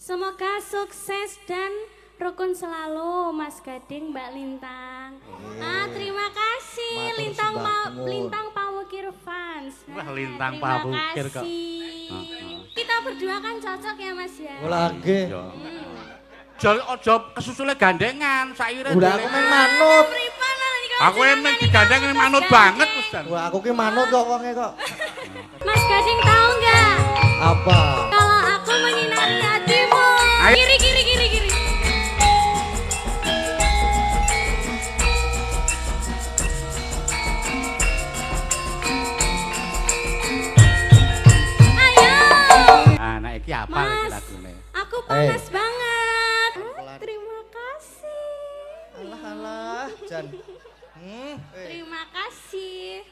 Semoga sukses dan rukun selalu Mas Gading, Mbak Lintang. Terima kasih Lintang Pamukir fans. Wah, Lintang Pamukir kok. Kita berdua kan cocok ya Mas ya. Lagi. Ojo kesusule gandengan, saire. Udah aku main manut. Aku emang digandeng ini manut banget, Ustaz. Wah, aku ki manut kok wonge kok. Mas Gading tahu nggak? Apa? Kalau aku menyinari hatimu. Kiri. Ayo. Nah, iki apa Mas, lagune? aku panas banget. Terima kasih. Alah, Jan. Terima kasih.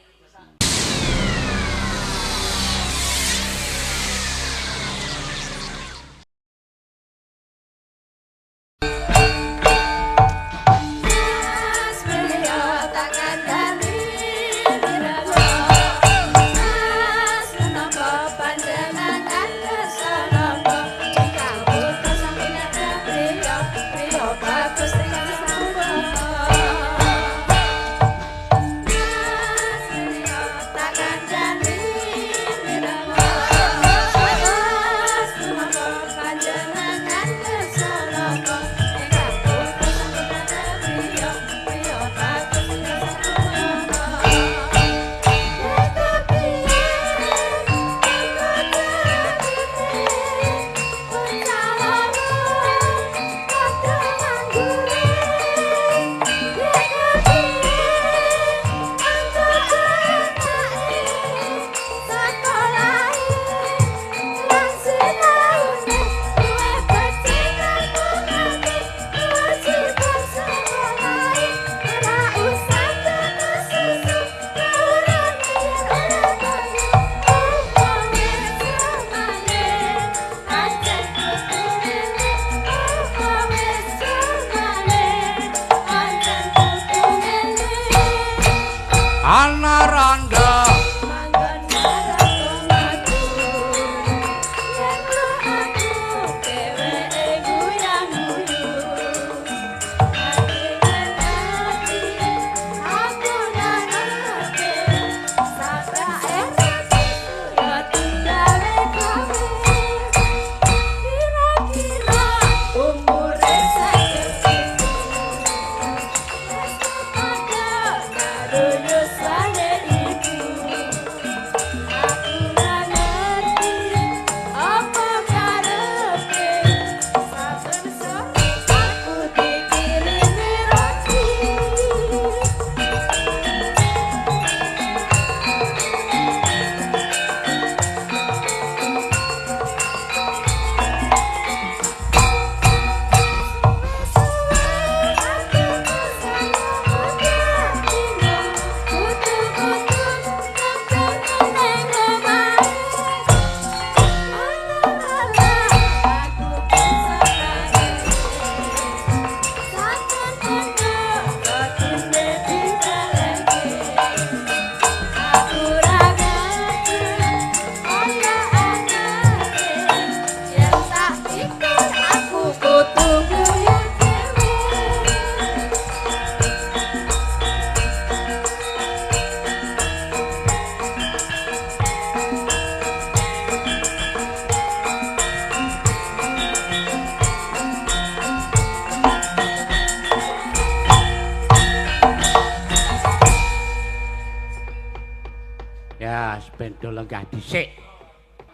Bendo lenggah dhisik.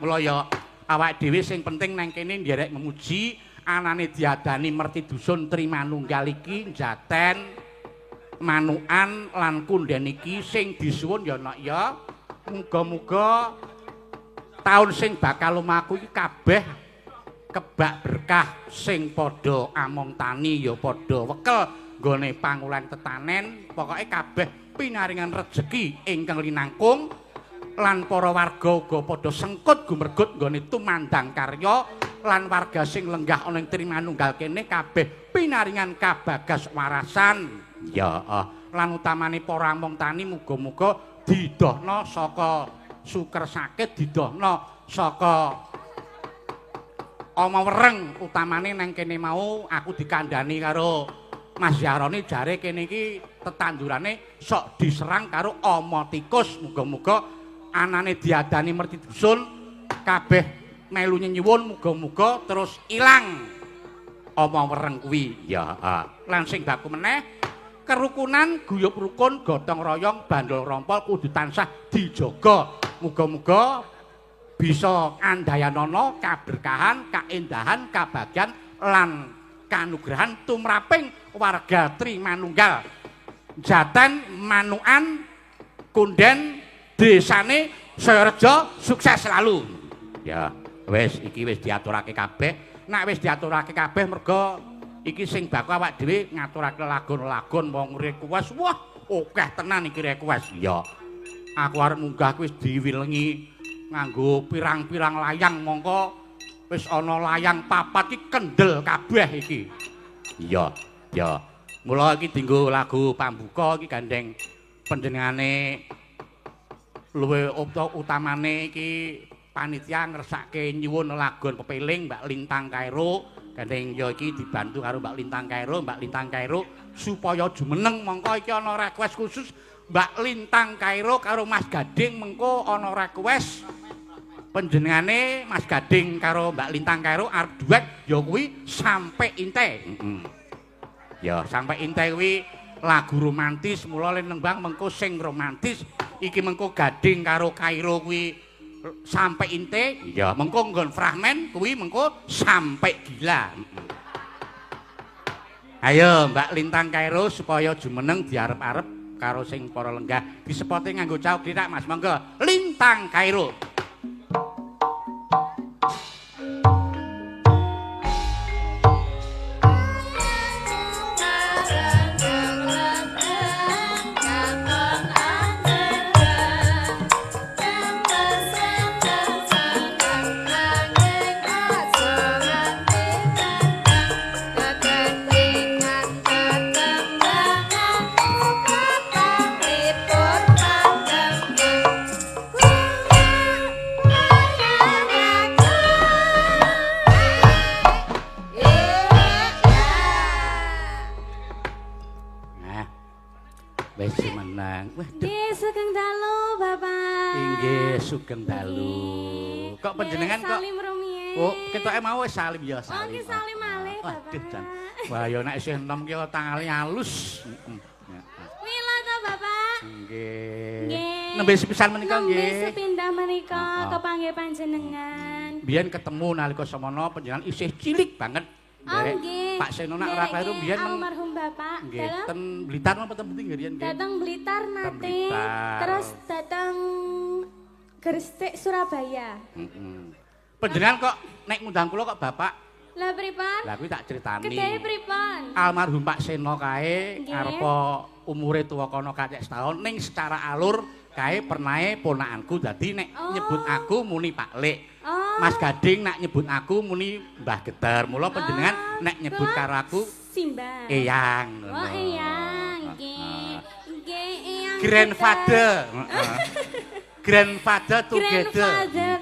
Mula ya awak dhewe sing penting nang kene nderek memuji anane diadani merti dusun Trimanunggal iki njaten manukan lan kunden iki sing disuwun ya nak ya muga-muga taun sing bakal lumaku iki kabeh kebak berkah sing padha among tani ya padha wekel nggone pangulan tetanen pokoke kabeh pinaringan rejeki ingkang linangkung lan para warga uga padha sengkut gumregut nggone tumandang karya lan warga sing lenggah ana ing Trimanunggal kene kabeh pinaringan kabagas warasan ya lan utamane para among tani muga-muga didohna saka suker sakit didohna saka Oma wereng utamane nang kene mau aku dikandhani karo Mas Yaroni jare kene iki tetandurane sok diserang karo Oma tikus. Muga-muga anane diadani merti dusun kabeh melu nyuwun muga-muga terus ilang Oma wereng kuwi. Ya, lan sing baku meneh kerukunan guyub rukun gotong royong bandol rompol kudu tansah dijaga. Muga-muga bisa andhayanana kaberkahan, kaendahan, kabagyan lan kanugrahan tumraping warga Trimanunggal. Jaten Manukan Kunden desane Sayareja sukses selalu. Ya, wis iki wis diaturake kabeh. Nek wis diaturake kabeh merga iki sing baku awak dhewe ngaturake lagon-lagon wong request. Wah, akeh tenan iki request. Ya. Aku arep munggah wis diwilengi nganggo pirang-pirang layang mongko wis ana layang papat iki kendel kabeh iki. Iya, ya. Mula iki dienggo lagu pambuka iki gandeng panjenengane luwih utamane iki panitia ngersake nyuwun lagon pepeling Mbak Lintang Kairo. Gandeng ya iki dibantu karo Mbak Lintang Kairo, Mbak Lintang Kairo supaya jumeneng mongko iki ana request khusus Mbak Lintang Kairo karo Mas Gading mengko ana request panjenengane Mas Gading karo Mbak Lintang Kairo arep duet ya kuwi Sampai Inte. Ya Sampai Inte kuwi lagu romantis mula nembang mengko sing romantis iki mengko Gading karo Kairo kuwi Sampai Inte. Ya mengko nggon fragmen kuwi mengko Sampai Gila. Ayo Mbak Lintang Kairo supaya jumeneng diarep-arep karo sing para lenggah disepote nganggo cauk dirak Mas. Monggo Lintang Kairo. Sugeng dalu, Bapak. Inggih, sugeng dalu. Kok panjenengan kok salim rumiyin. Oh, ketoke mau wis salim ya salim. Oh, ki salim malih, Bapak. Waduh, Jan. Wah, ya nek isih enom ki tangale alus. Mila to, Bapak. Nggih. Nggih. Nembe sepisan menika nggih. Nembe sepindah menika kepanggih panjenengan. Biyen ketemu nalika samana panjenengan isih cilik banget. Oh, nggih. Pak Seno nak ora kleru biyen almarhum Bapak. Nggih, ten Blitar napa ten pundi nggih riyen nggih. Datang Blitar nate. Blitar. Terus datang Gresik Surabaya. Panjenengan kok nek ngundang kula kok Bapak? Lah pripun? Lah kuwi tak critani. Kedahe pripun? Almarhum Pak Seno kae Nggih. arepa umure tuwa kono kacek setahun ning secara alur kae pernahe ponakanku dadi nek nyebut aku muni Pak Lek. Oh. Mas Gading nak nyebut aku muni Mbah Geter. Mula panjenengan nek nyebut karo aku Simbah. Eyang. Oh, Eyang. Nggih. Nggih, Eyang. Grandfather. Grandfather together. Grandfather.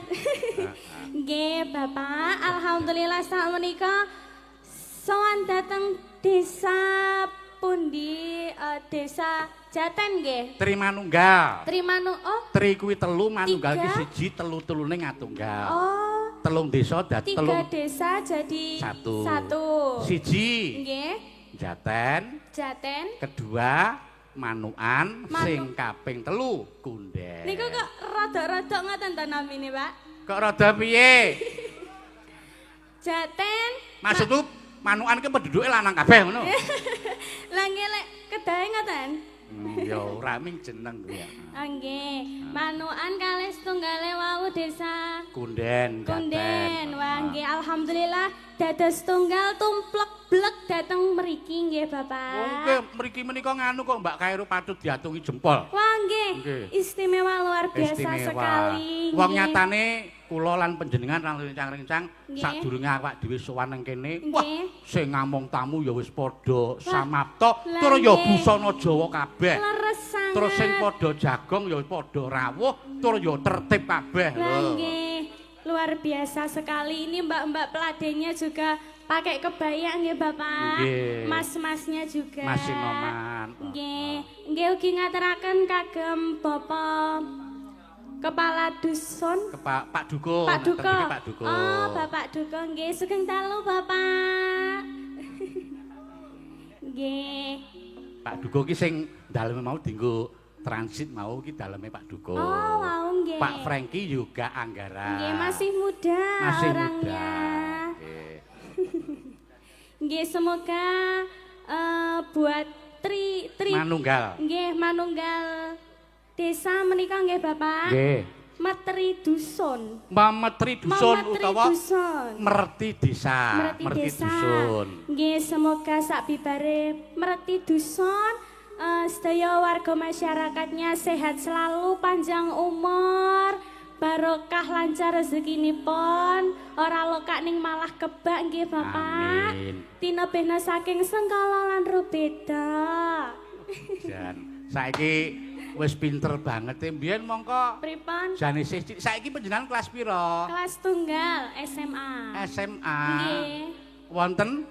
Nggih, Bapak. Alhamdulillah sak menika sowan dateng desa pundi? Desa Jaten nggih. Trimanunggal. Oh, Tri kuwi telu, manunggal ki Tiga. siji, telu-telune ngatunggal. oh. Telung desa dadi 3 telung desa jadi satu. Siji Nggih. Jaten, Jaten. kedua Manukan, sing kaping telu Kunden. Niku kok rada-rada ngoten ta namine, Pak? Kok rada piye? Jaten. Maksudku Manukan ki penduduke lanang kabeh ngono. Lah nggih lek kedahe ngoten. Ya ora ming jeneng kuwi ya. Nggih, Manukan kalih setunggale wau desa Kunden, Kunden. Wah nggih alhamdulillah dados tunggal tumplek-blek dateng mriki nggih Bapak. Nggih, mriki menika nganu kok Mbak Kairo patut diatungi jempol. Wah nggih, Nggih. istimewa luar biasa Istimewa. sekali. Wong nggih. nyatane kula lan panjenengan lan rencang-rencang Nggih. sadurunge awak dhewe sowan nang kene. Nggih. Wah, sing ngamong tamu ya wis padha samapta, lah tur ya nggih. busana Jawa kabeh. Leres sangat. Terus sing padha jagong ya padha rawuh, tur ya tertib kabeh Lah lho. nggih. luar biasa sekali. Ini mbak-mbak peladennya juga pakai kebaya nggih Bapak. Nggih. Mas-masnya juga. Mas Sinoman. Nggih, nggih ugi ngaturaken kagem Bapak Kepala Dusun. Pak Duko. Pak Duko. Pak Duko. Oh, Bapak Duko nggih sugeng dalu Bapak. Nggih. Pak Duko ki sing daleme mau dienggo transit mau ki daleme Pak Duko. Oh, wow nggih. Pak Franky juga Anggara. Nggih, masih muda Masih orangnya. muda. Nggih. Nggih, semoga buat Tri Manunggal. nggih manunggal desa menika nggih Bapak. Nggih. Metri Dusun. Mametri Dusun Mametri utawa Dusun. Merti Desa. Merti Desa. Dusun. Nggih, semoga sak bibare Merti Dusun sedaya warga masyarakatnya sehat selalu, panjang umur, barokah lancar rezekinipun, ora lokak ning malah kebak nggih Bapak. Amin. Tinebehna saking sengkala lan rubeda. Jan, saiki wis pinter banget e mbiyen mongko Pripun? jane saiki panjenengan kelas pira? Kelas tunggal SMA. SMA. Nggih. Wonten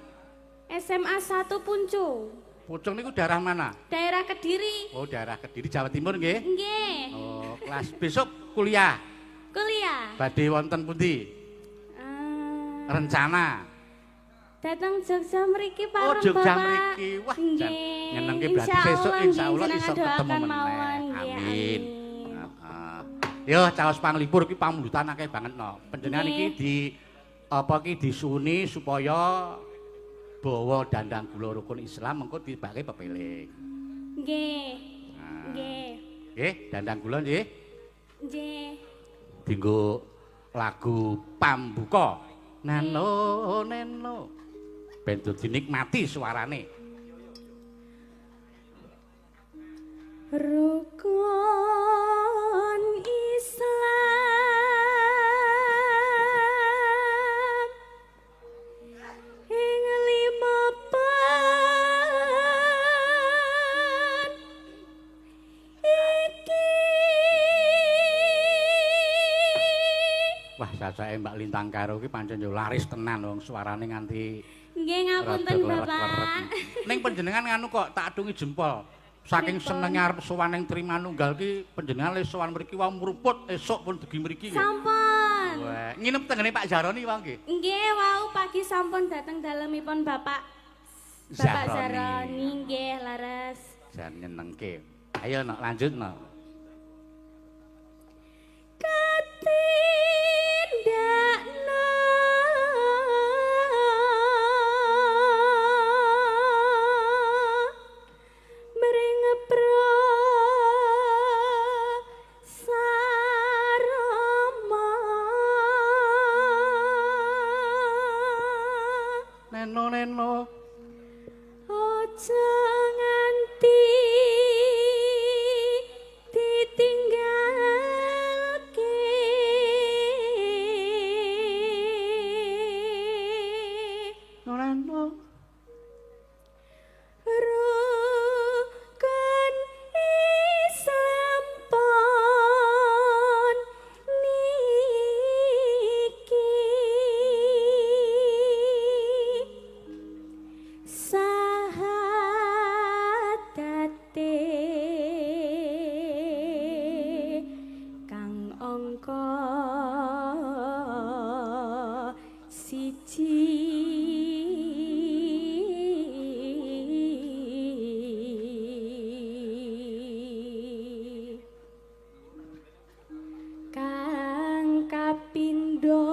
SMA 1 Puncu. Pucung niku daerah mana? Daerah Kediri. Oh, daerah Kediri Jawa Timur nggih. Nggih. Oh, kelas besok kuliah. Kuliah. Badhe wonten pundi? Rencana. Datang Jogja mriki Oh, pareng Jogja Bapak. mriki. Wah, jan Nggih. nyenengke berarti sesuk Insyaallah, insyaallah nggih, iso jenengan ketemu doakan meneh. mawon, nggih, Amin. Heeh. Yo, caos panglipur ki pamulutan akeh banget no. Panjenengan iki Nggih. di apa ki disuni supaya bawa dandang gula rukun Islam mengko dibake pepeling. Nggih. Nah. Nggih. Nggih, dandang gula nggih. Nggih. Dinggo lagu pambuka. Nano neno. Ben dinikmati suarane. Rukun Islam ing lima pan iki. Wah, sasake Mbak Lintang Karo ki pancen yo laris tenan wong suarane nganti Nggih ngapunten Bapak. Ning panjenengan nganu kok tak adungi jempol. Saking Pripun? senenge arep sowan ning Trimanunggal ki panjenengan le sowan mriki wae mruput esuk pun dugi mriki nggih. Sampun. Wah, nginep tengene Pak Jaroni wae nggih. Nggih wau pagi sampun dateng dalemipun Bapak Zaroni nggih laras. Jan nyenengke. Ayo nok lanjut nok. Katindakna mring prasarama Neno. aja nganti ditinggalke. Neno. Rukun Islam pon niki sahadate kang angka siji kang kapindho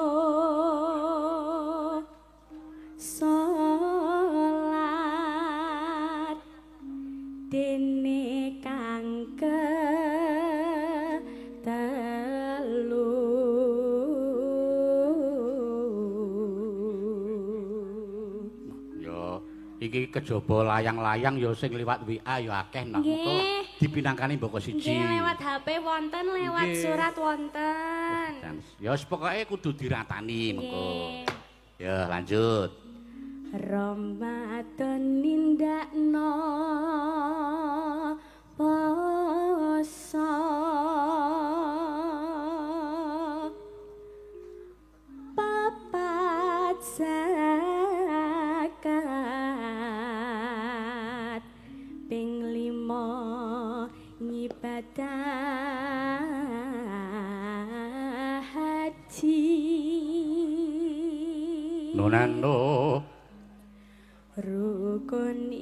salat dene kang ketelu. Yo, iki kejaba layang-layang yo sing liwat WA yo akeh nok. Nggih. Mengko dipinangkani mboko siji. Nggih lewat HP wonten, lewat Nggih. surat wonten. Dan ya wis pokoke kudu diratani mengko. Nggih. Ya, lanjut. Ramadan nindakno poso nunano rukun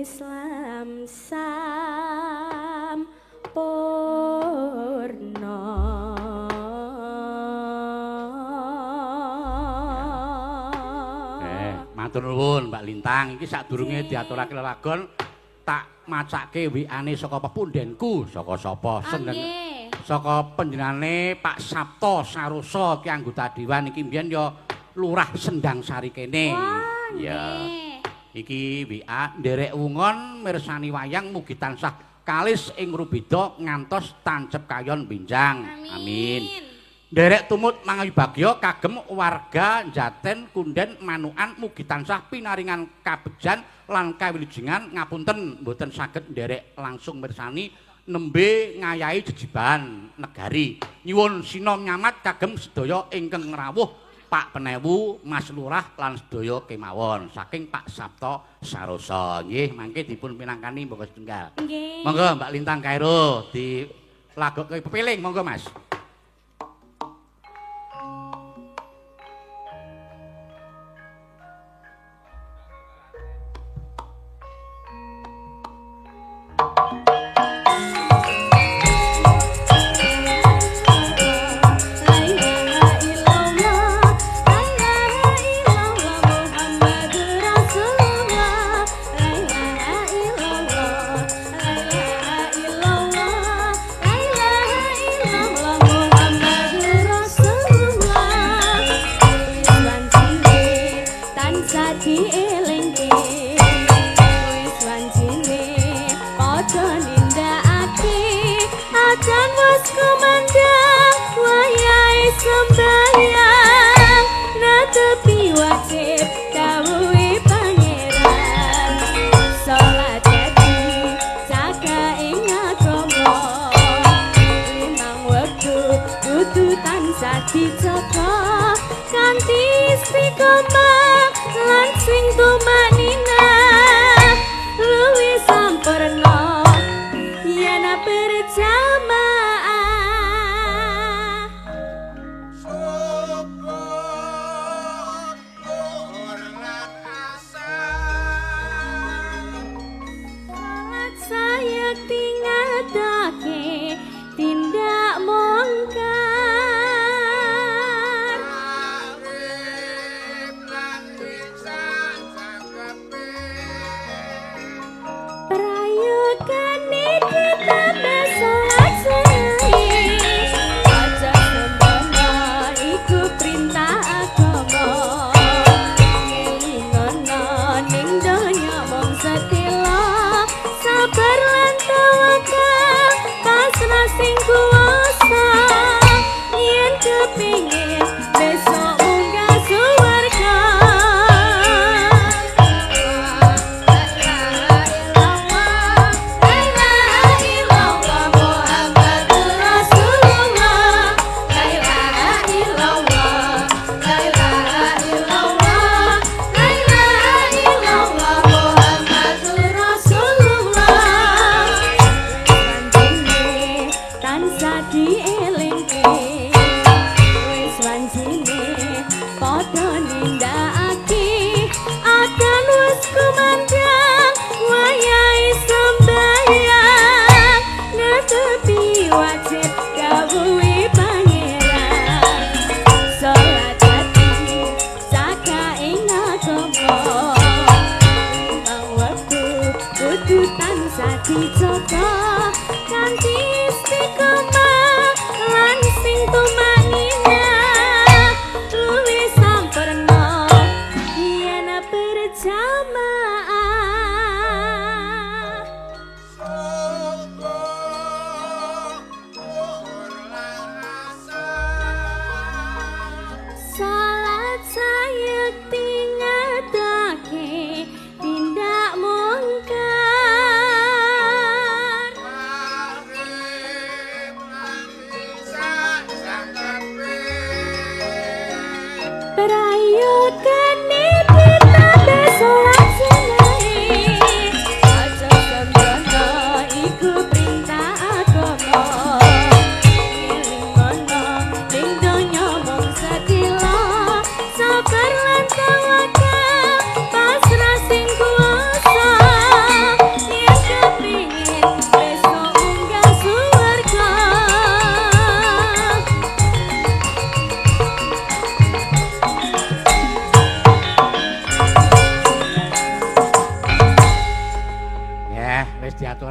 Islam sampurna. Matur nuwun Mbak Lintang, iki sadurunge diaturake lelagon tak macake WA-ne saka pepundenku, saka sapa seneng. Saka panjenengane Pak Sabto Saroso ki anggota dewan iki mbiyen ya Lurah Sendang Sari kene. Ya. Iki WA nderek wungon mirsani wayang mugi tansah kalis ing rubeda ngantos tancep kayon benjang. Amin. Nderek tumut mangayubagya kagem warga Jaten Kunden Manukan mugi tansah pinaringan kabejan lan kawilujengan ngapunten mboten saged nderek langsung mirsani nembe ngayahi jejiban negari. Nyuwun sinom nyamat kagem sedaya ingkang rawuh Pak Penewu, Mas Lurah lan sedaya kemawon saking Pak Sabto Saroso. Nggih, mangke dipun pinangkani monggo setunggal. Nggih. Monggo Mbak Lintang Kairo dilagokke pepiling monggo Mas.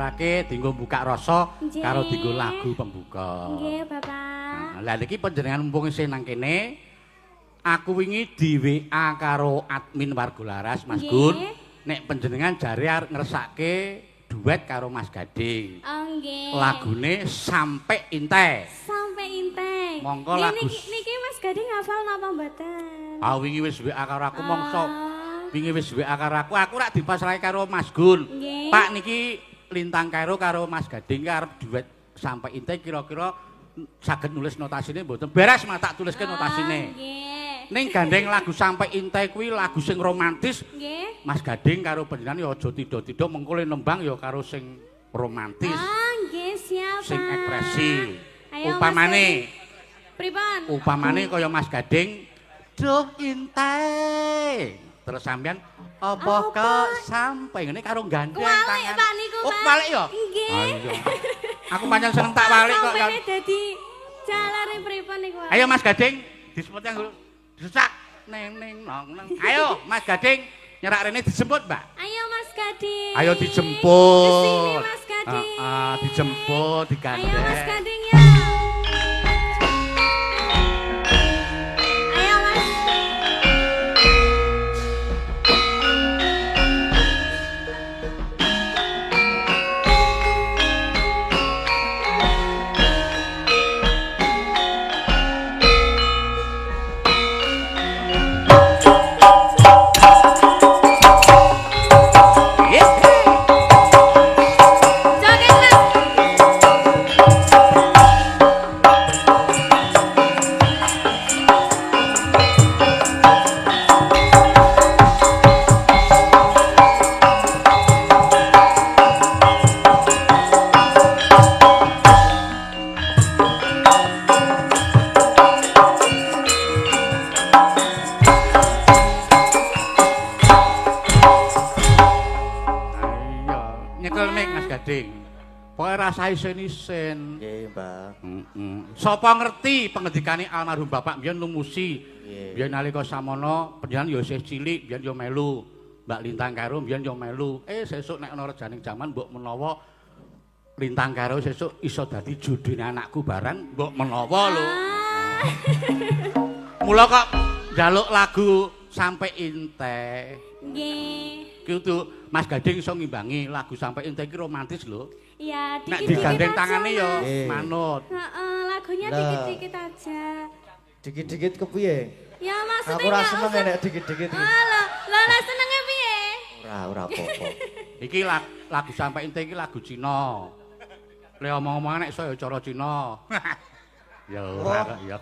diaturake dienggo buka rasa Nggih. karo dienggo lagu pembuka. Nggih, Bapak. Nah, lah niki panjenengan mumpung isih nang kene, aku wingi di WA karo admin Warga Laras Mas Nggih. Gun, nek panjenengan jare arep ngersake duet karo Mas Gading. Oh, nggih. Lagune Sampai Inte. Sampai Inte. Monggo Nggih, lagu niki Mas Gading hafal napa mboten? wingi wis WA karo aku mongso. Ah. Wingi wis WA karo aku rak dipasrahe karo Mas Gun. Nggih. Pak niki Lintang Kairo karo Mas Gading arep duet Sampai Inte kira-kira saged nulis notasine mboten? Beres mak tak tuliske notasine. Nggih. Ning gandeng lagu Sampai Inte kuwi lagu sing romantis. Nggih. Mas Gading karo panjenengan ya aja tido-tido mengko le nembang ya karo sing romantis, Ah, nggih, siap. sing Pak. ekspresi. Ayo, Mas Upamane, Pripun? kaya Mas Gading, duh Inte. Terus sampean apa kok sampai ngene karo gandeng Kuwalik, tangan. Pak, niku, Oh, Pak. kuwalik ya? Nggih. Ah, iya. Aku pancen seneng tak walik kok ya. Sampai dadi jalare pripun niku? Pak? Ayo Mas Gading, disebut yang disesak neng neng nong nong. Ayo Mas Gading, nyerak rene dijemput, Mbak. Ayo Mas Gading. Ayo dijemput. Kesini Mas Gading. Dijemput, digandeng. Ayo Mas Gading ya. Ayo Mas. Joget Mas. Iya, nyekel mic Mas Gading. Pokoke rasa isen-isen. Nggih, Mbak. Sapa ngerti pengendikane almarhum Bapak mbiyen lumusi. Nggih. Biyen nalika samono panjenengan ya isih cilik, biyen ya melu. Mbak Lintang Karo biyen ya melu. Sesuk nek ana rejaning jaman mbok menawa Lintang Karo sesuk iso dadi jodhone anakku barang, mbok menawa lho. Ah. Mula kok njaluk lagu Sampai Inte. Nggih. Kudu Mas Gading iso ngimbangi lagu Sampai Inte iki romantis lho. Ya, Nek dikit-dikit digandeng aja, tangane ya Mas. Nggih. manut. Heeh, lagunya Lah. dikit-dikit aja. Dikit-dikit kepiye? Ya maksudnya Aku ora nggak seneng usah- nek dikit-dikit. Lah, lah senengnya piye? Ora apa-apa. Iki lagu Sampai Inte iki lagu Cina. Le omong-omongan nek iso ya cara Cina. Ya ora kok ya.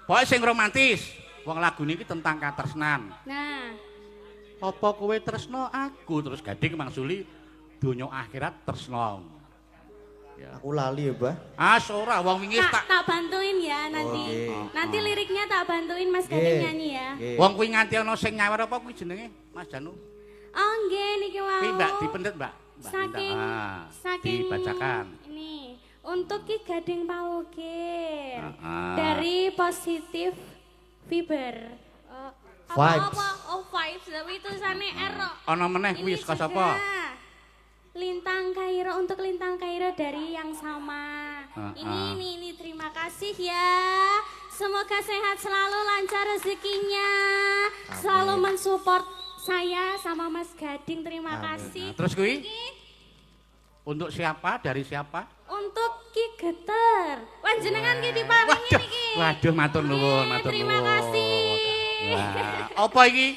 Pokoke sing romantis. Wong lagu niki tentang katresnan. Nah, Apa kowe tresno aku terus Gading mangsuli donya akhirat tresno. Ya. Aku lali ya, Mbah. Ora wong wingi tak tak bantuin ya nanti. nggih. Nanti liriknya tak bantuin Mas Gading nyanyi ya. Nggih. wong kuwi nganti ana sing nyawer apa kuwi jenenge Mas Janu. Oh nggih niki wau. Kuwi Mbak dipendet, Mbak. Mbak Saking Linda. saking Dibacakan. Ini untuk Ki Gading Pawukir. Heeh. Dari Positif Fiber. Vibes. Apa? Oh vibes, tapi tulisannya R. Ana meneh kuwi saka sapa? sudah. Lintang Kairo untuk Lintang Kairo dari yang sama. Ini terima kasih ya. Semoga sehat selalu, lancar rezekinya. Selalu mensupport saya sama Mas Gading. Terima kasih. Terus kuwi Iki untuk siapa? Dari siapa? untuk Ki Geter. Panjenengan ki diparingi niki. Waduh matur nuwun, matur nuwun. Terima kasih. Wah, apa iki?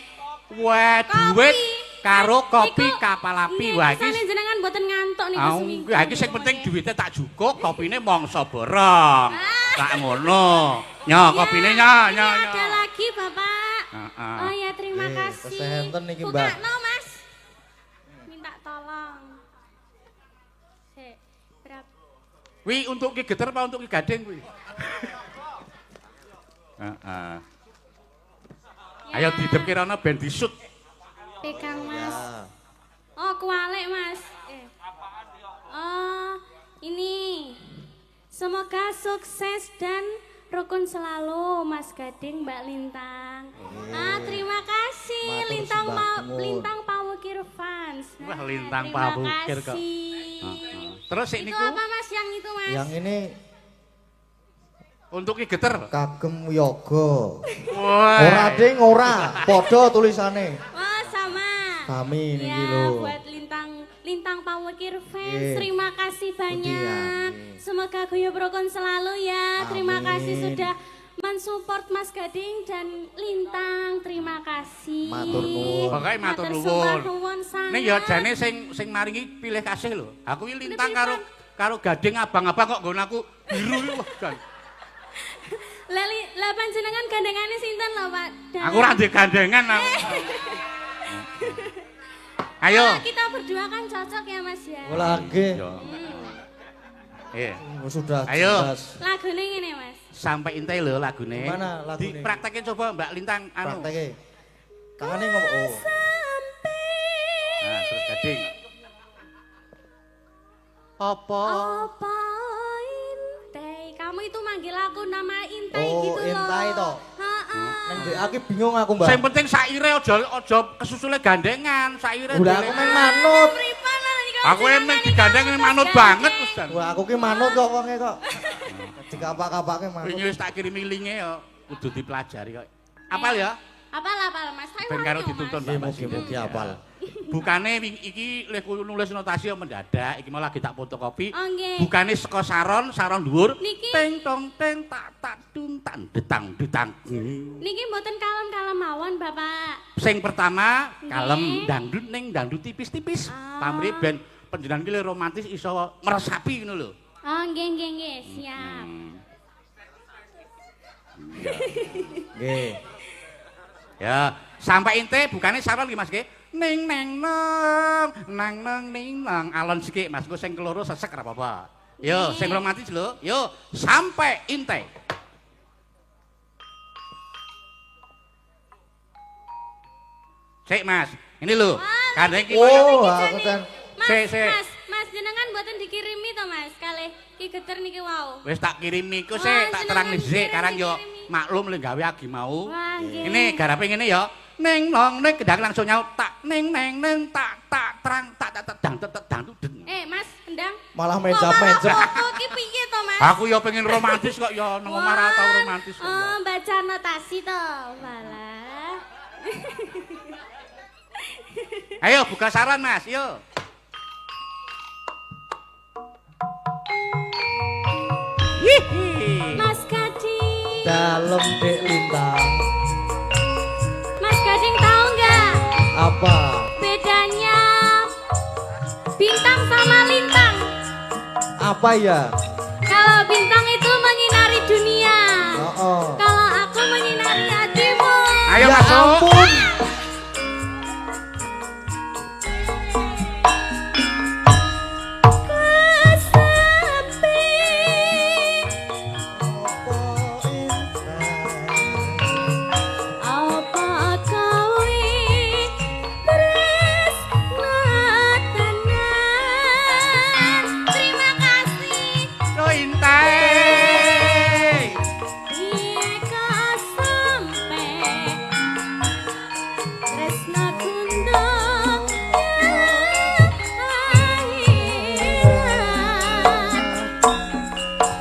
Wah, duit karo kopi kapal api. Wah, iki Iki jenengan mboten ngantuk niku seminggu. iki sing penting duitnya tak jukuk, kopine mongso borong. Tak ngono. Nya, kopine nya, nya, nya. Ada lagi Bapak. Heeh. Oh ya terima kasih. kesehatan niki, Mbak. Bukakno, Mas. Minta tolong. Sik, berapa? Wi untuk Ki Geter apa untuk Ki Gading kuwi? Heeh. Ayo didepke rono ben disut. Pegang Mas. Ya. Oh, kualik Mas. Oh, ini. Semoga sukses dan rukun selalu Mas Gading, Mbak Lintang. Terima kasih Matur Lintang sembah nuwun. Lintang Pawukir fans. Wah, Lintang terima Pawukir kok. kasih. Terus sik Itu niku apa Mas yang itu Mas? Yang ini untuk Ki Geter. kagem yoga. Wah. Ora ding ora, padha tulisane. Oh sama. Sami niki Ya lho. buat Lintang Pamukir fans, Nggih. terima kasih banyak. nggih. Semoga Guyub Rukun selalu ya. Terima Amin. kasih sudah mensupport Mas Gading dan Lintang. Terima kasih. Matur nuwun. Pokoke matur nuwun. sangat. Ning ya jane sing maringi pilih kasih lho. Aku iki Lintang Ini karo Gading abang-abang kok nggon aku biru iki wah Gan. Lah panjenengan gandengane sinten lho Pak? Aku ora ndek gandengan aku. Ayo. Kalau kita berdua kan cocok ya Mas ya. Lagi. Iya. Sudah Ayo. jelas. Lagune ngene Mas. Sampai intai lho lagune. Gimana lagune? Dipraktekin coba Mbak Lintang anu. Prakteke. Tangane ngomong. Oh. Nah, terus Gading. Apa? Apa Intai? Kamu itu manggil aku nama Intai Oh, gitu loh. Intai toh? Heeh. Nang mbek aku bingung aku, Mbak. Sing penting saire aja kesusule gandengan, saire. Udah aku main manut. Pripan lah nih kalau Aku jenengan emang ini digandeng kamu manut Mas banget Gading. Mas Dan. Wah, aku ki manut kok wonge kok. Dikapak-kapake manut. Wingi wis tak kirimi linke ya kudu dipelajari kok. Apal ya? Apal Mas. Saya Ben karo wangi, dituntun Mas. Mbak Mas. Mugi-mugi apal. Bukane iki lek nulis notasi yo mendadak, iki malah lagi tak fotokopi. Oh, nggih. Bukane saka saron dhuwur. Niki- Teng tong teng tak tak dun tan detang detang. Niki mboten kalem-kalem mawon Bapak. Sing pertama Nggih. kalem dangdut ning dangdut tipis-tipis. Ah. Pamrih ben panjenengan ki romantis iso meresapi ngono lho. Oh nggih, siap. Nggih. Ya, sampai ente bukane saron iki Mas nggih. Ning neng nang ning nang alon sikik Mas, engko sing keloro sesek ora apa-apa. Yo, sing romantis lho. Yo, sampai ente. Sik Mas, ini lho. Kandeng ki Oh, aku kan Mas jenengan mboten dikirimi to Mas kalih Ki Geter niki wau. wis tak kirimi iku Wah, sik tak terang jenengan dhisik kirimi, karang yo kirimi. maklum le gawe agi mau. Wah, nggih. Ini garape ngene ya. Ning nong ning kendang langsung nyaut tak ning tak terang tak dang dang den. Mas Endang. malah mencap-mencap. Kok ki piye to Mas? Aku ya pengen romantis kok ya nang omah ra tau romantis kok. Oh, baca notasi to. Walah. Ayo buka saran Mas, yo. Hihi. Mas Gading. Dalem Dek Lintang. Mas Gading tahu nggak Apa? bedanya bintang sama lintang? Apa ya? Kalau bintang itu menyinari dunia. Oh. Kalau aku menyinari hatimu. Ayo Ya masuk. ampun. Apa kau tresna tenan? Terima kasih. Yo intai. Ika sampe tresna kundang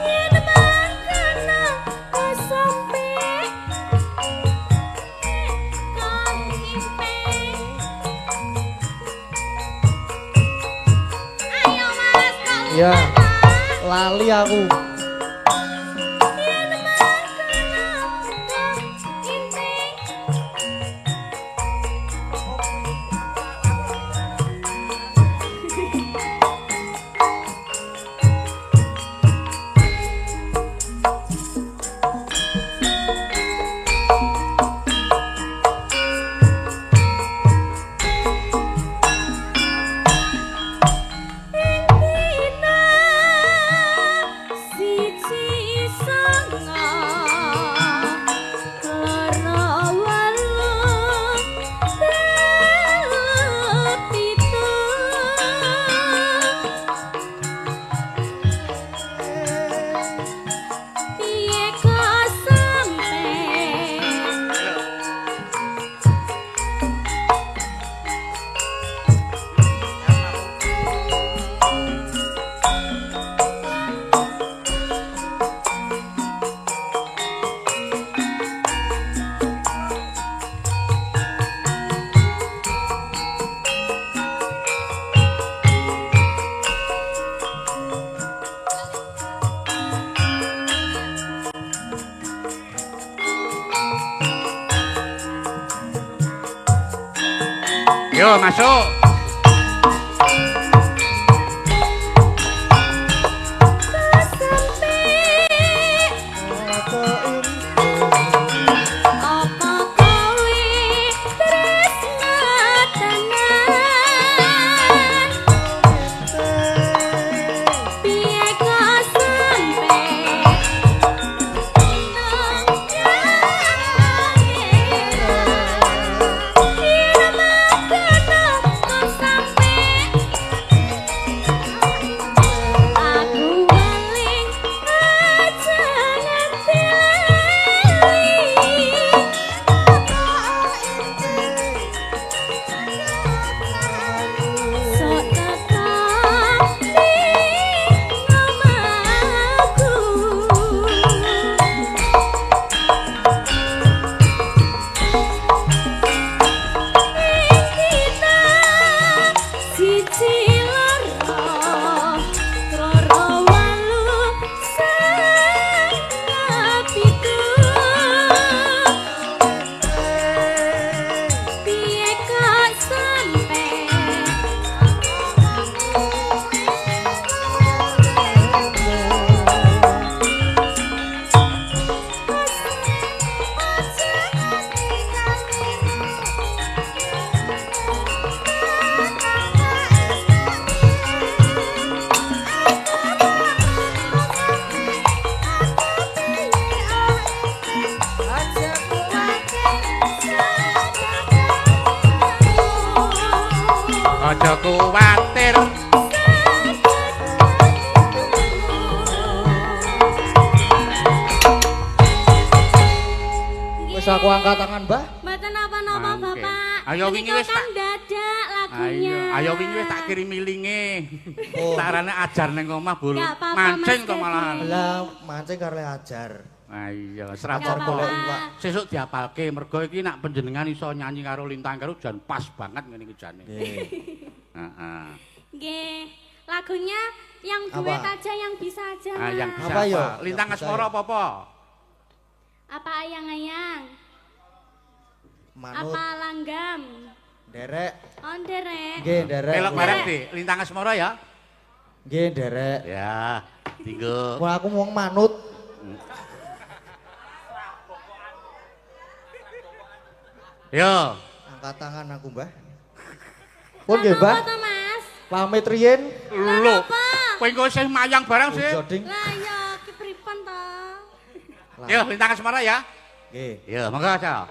yen mangkana sampe kang impe. Ayo Mas, kau Ya. Mas. Lali aku. Yen mangkana kang impe. Ing dina Yo masuk. Aja kuwatir. Wis aku angkat tangan, Mbah. Mboten napa-napa, Mangke. Bapak. Ayo wingi wis kan tak- dadak lagunya. Ayo wingi wis tak kirimi linge. Oh. Sarane ajar ning omah bulu. Nggak apa-apa, Mancing Mas to Kevin. malahan. Lah mancing karo ajar. Iya, Nggak serapor apa-apa. golek iwak. sesuk diapalke mergo iki nak panjenengan iso nyanyi karo Lintang karo jan pas banget ngene iki jane. Nggih. Heeh. Nggih. Lagunya yang Apa? duet aja yang bisa aja. Ah, yang Mas. bisa Apa, apa? yo? Lintang Yang bisa, Asmara yo. apa-apa? Apa ayang-ayang? Manut Apa langgam? derek. Oh, derek. Nggih, derek. Melok bareng di Lintang Asmara ya. Nggih, derek. Ya, tinggo. Wah, aku wong manut. Yo. Angkat tangan aku, Mbah. Pun nggih, Mbah. Apa to, Mas? Pamit riyen. Lho. Apa? Kowe engko sing mayang barang sih. Joding. Lah ya, ki pripun to? Yo, Lintang Asmara ya. Nggih. Yo, monggo aja.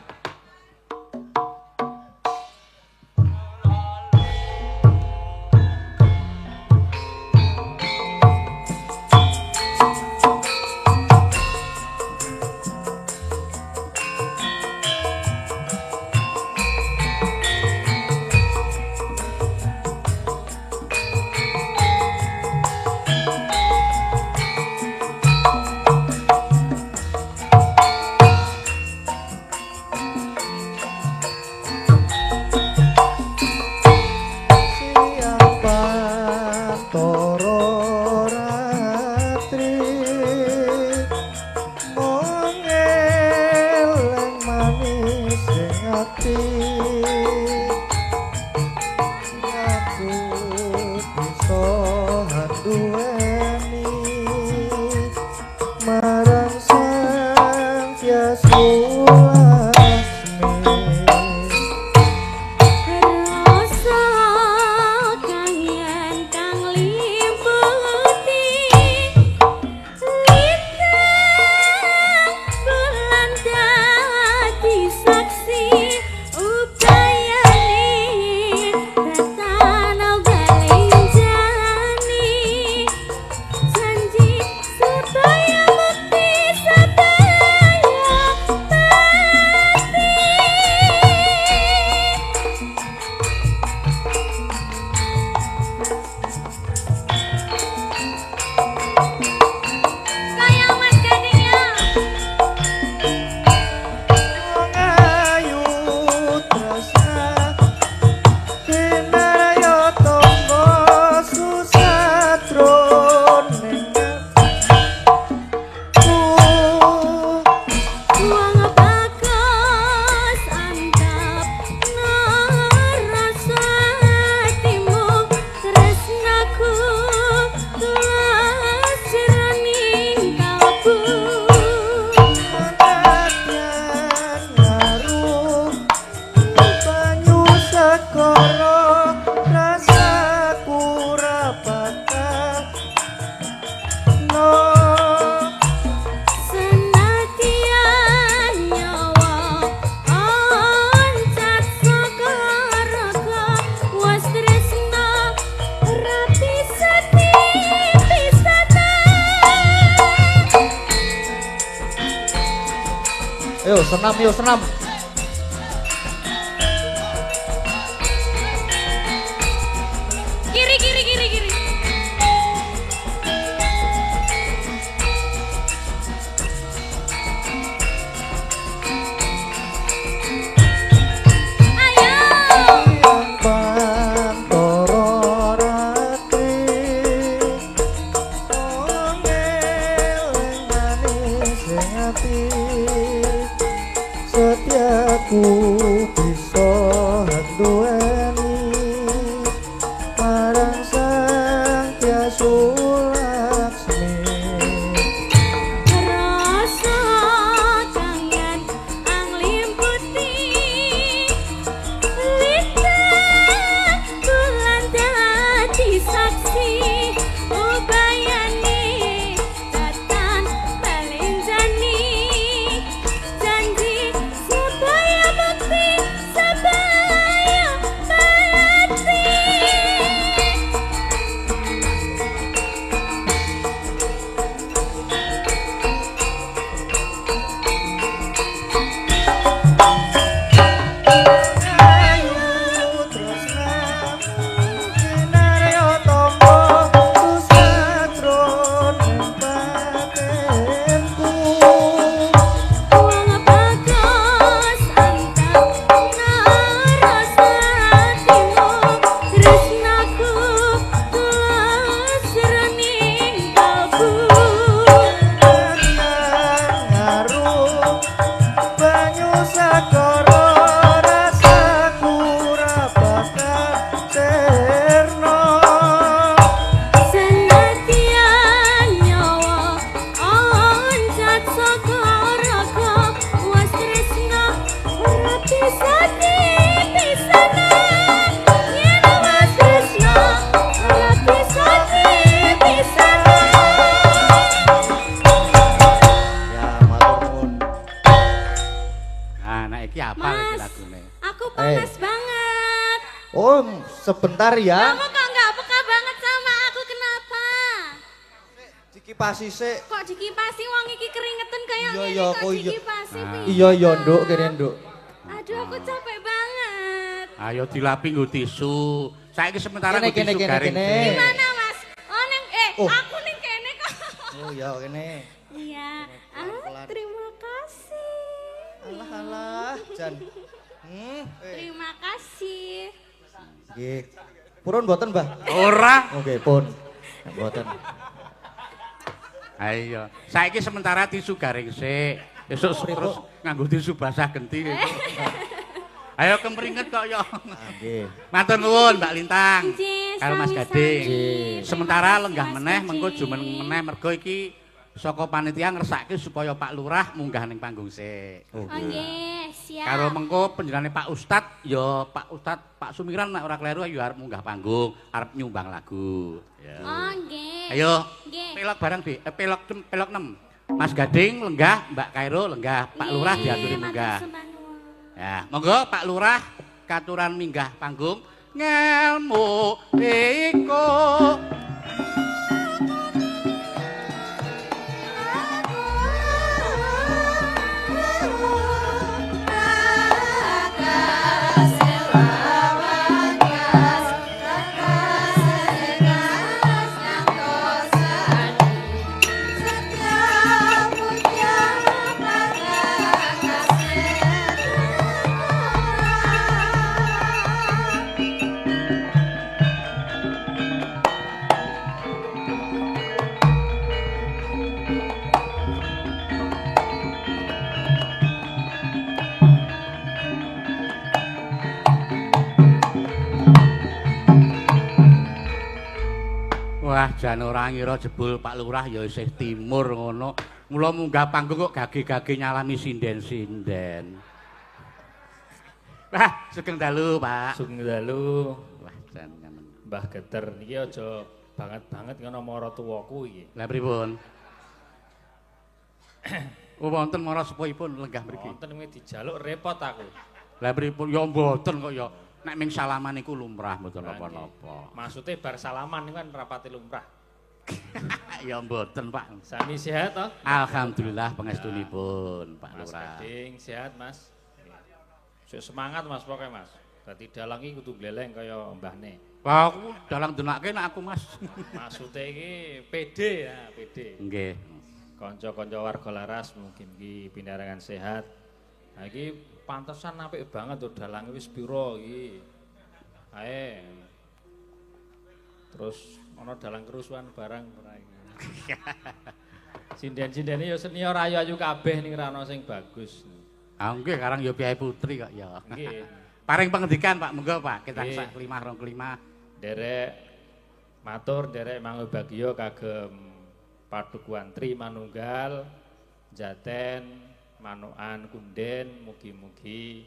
Yo senam. Kiri. Pantoro ratri Ongeleng manis yang hati Setiaku bisa duweni Marang sang Hyang Laksmi Rasa kangen anglimputi lidah bulan dadi saksi ubayane datang balenjani janji supaya bukti supaya bukti. Ayu tresnamu kinarya tamba susatron ing batinku Wong bagus antap narasa hatimu tresnaku tulus jroning kalbu ngaruh banyu sakara rasaku ora bakal cerna senadyan nyawa oncat saka raga was tresna ora bisa dipisahna yen was tresna ora bisa dipisahna. ya matur nuwun Nah, nek iki apal iki Mas, lagune. aku panas banget. oh sebentar ya Kamu kok nggak peka banget sama aku kenapa? dikipasi sik Kok dikipasi wong iki keringetan kayak Iya, gini iya, kok aku iya. dikipasi piye? iya iya nduk kene nduk Aduh aku capek banget. Ayo dilapi nggo tisu. Saiki sementara Kene, nggo tisu kene, garing. kene. sik. Gimana Mas? Oh neng Oh. aku ning kene kok. oh ya kene Iya. Pelan-pelan. Terima kasih. alah jan Terima kasih. nggih purun mboten Mbah Ora. oke pun mboten Ayo. Saiki sementara tisu garing sik. Besok terus nganggo tisu basah genti. Ayo kemringet kok yo. nggih Matur nuwun Mbak Lintang. Nggih, Karo Mas sami-sami. Gading. Nggih. Sementara lenggah Mas meneh Gading. mengko jumen meneh mergo iki saka panitia ngersake supaya Pak Lurah munggah ning panggung sik. Oh nggih, siap. Karo mengko panjenengane Pak Ustad ya Pak Ustad Pak Sumiran nek ora kleru ya arep munggah panggung, arep nyumbang lagu. Ya. Oh nggih. Ayo. Nggih. Pelok bareng Dik. Pelok 6. Mas Gading lenggah, Mbak Kairo lenggah, Pak Lurah Nggih, diaturi matur munggah. sembah nuwun. Ya, monggo Pak Lurah katuran minggah panggung. Ngelmu iku Wah, jan ora ngira jebul Pak Lurah ya isih timur ngono. Mula munggah panggung kok gage-gage nyalami sinden-sinden. Wah, sugeng dalu, Pak. Sugeng dalu Wah, jan ngamen. Mbah Geter niki aja banget-banget ngono mara tuwaku iki. Lah pripun? Oh, wonten mara sepuhipun lenggah mriki. Wonten wingi dijaluk repot aku. Lah pripun ya mboten kok ya. Nek ming salaman niku lumrah mboten Lah, napa-napa. Maksude bar salaman niku kan rapati lumrah. Ya mboten, Pak. Sami sehat toh? Alhamdulillah pangestunipun, Pak Mas Lurah. Gading sehat, Mas. Sik semangat Mas pokoknya Mas. Dadi dalang iki kudu gleleng kaya mbahne. Wah, aku dalang denake nek aku, Mas. Maksude iki PD ya, PD. Nggih. Kanca-kanca warga laras mugi-mugi pinaringan sehat. Nah iki pantesan apik banget tuh dalange wis pira iki. Ae. Terus ana dalang kerusuhan barang ora iki. Sinden-sindene ya senior ayu-ayu kabeh ning rano sing bagus. Ah nggih karang ya Piai Putri kok ya. Nggih. Paring pengendikan Pak, monggo Pak. Kita Nggih. sak kelimah rong kelimah. Derek matur derek mangobagya kagem padukuhan Tri Manunggal Jaten Manukan Kunden mugi-mugi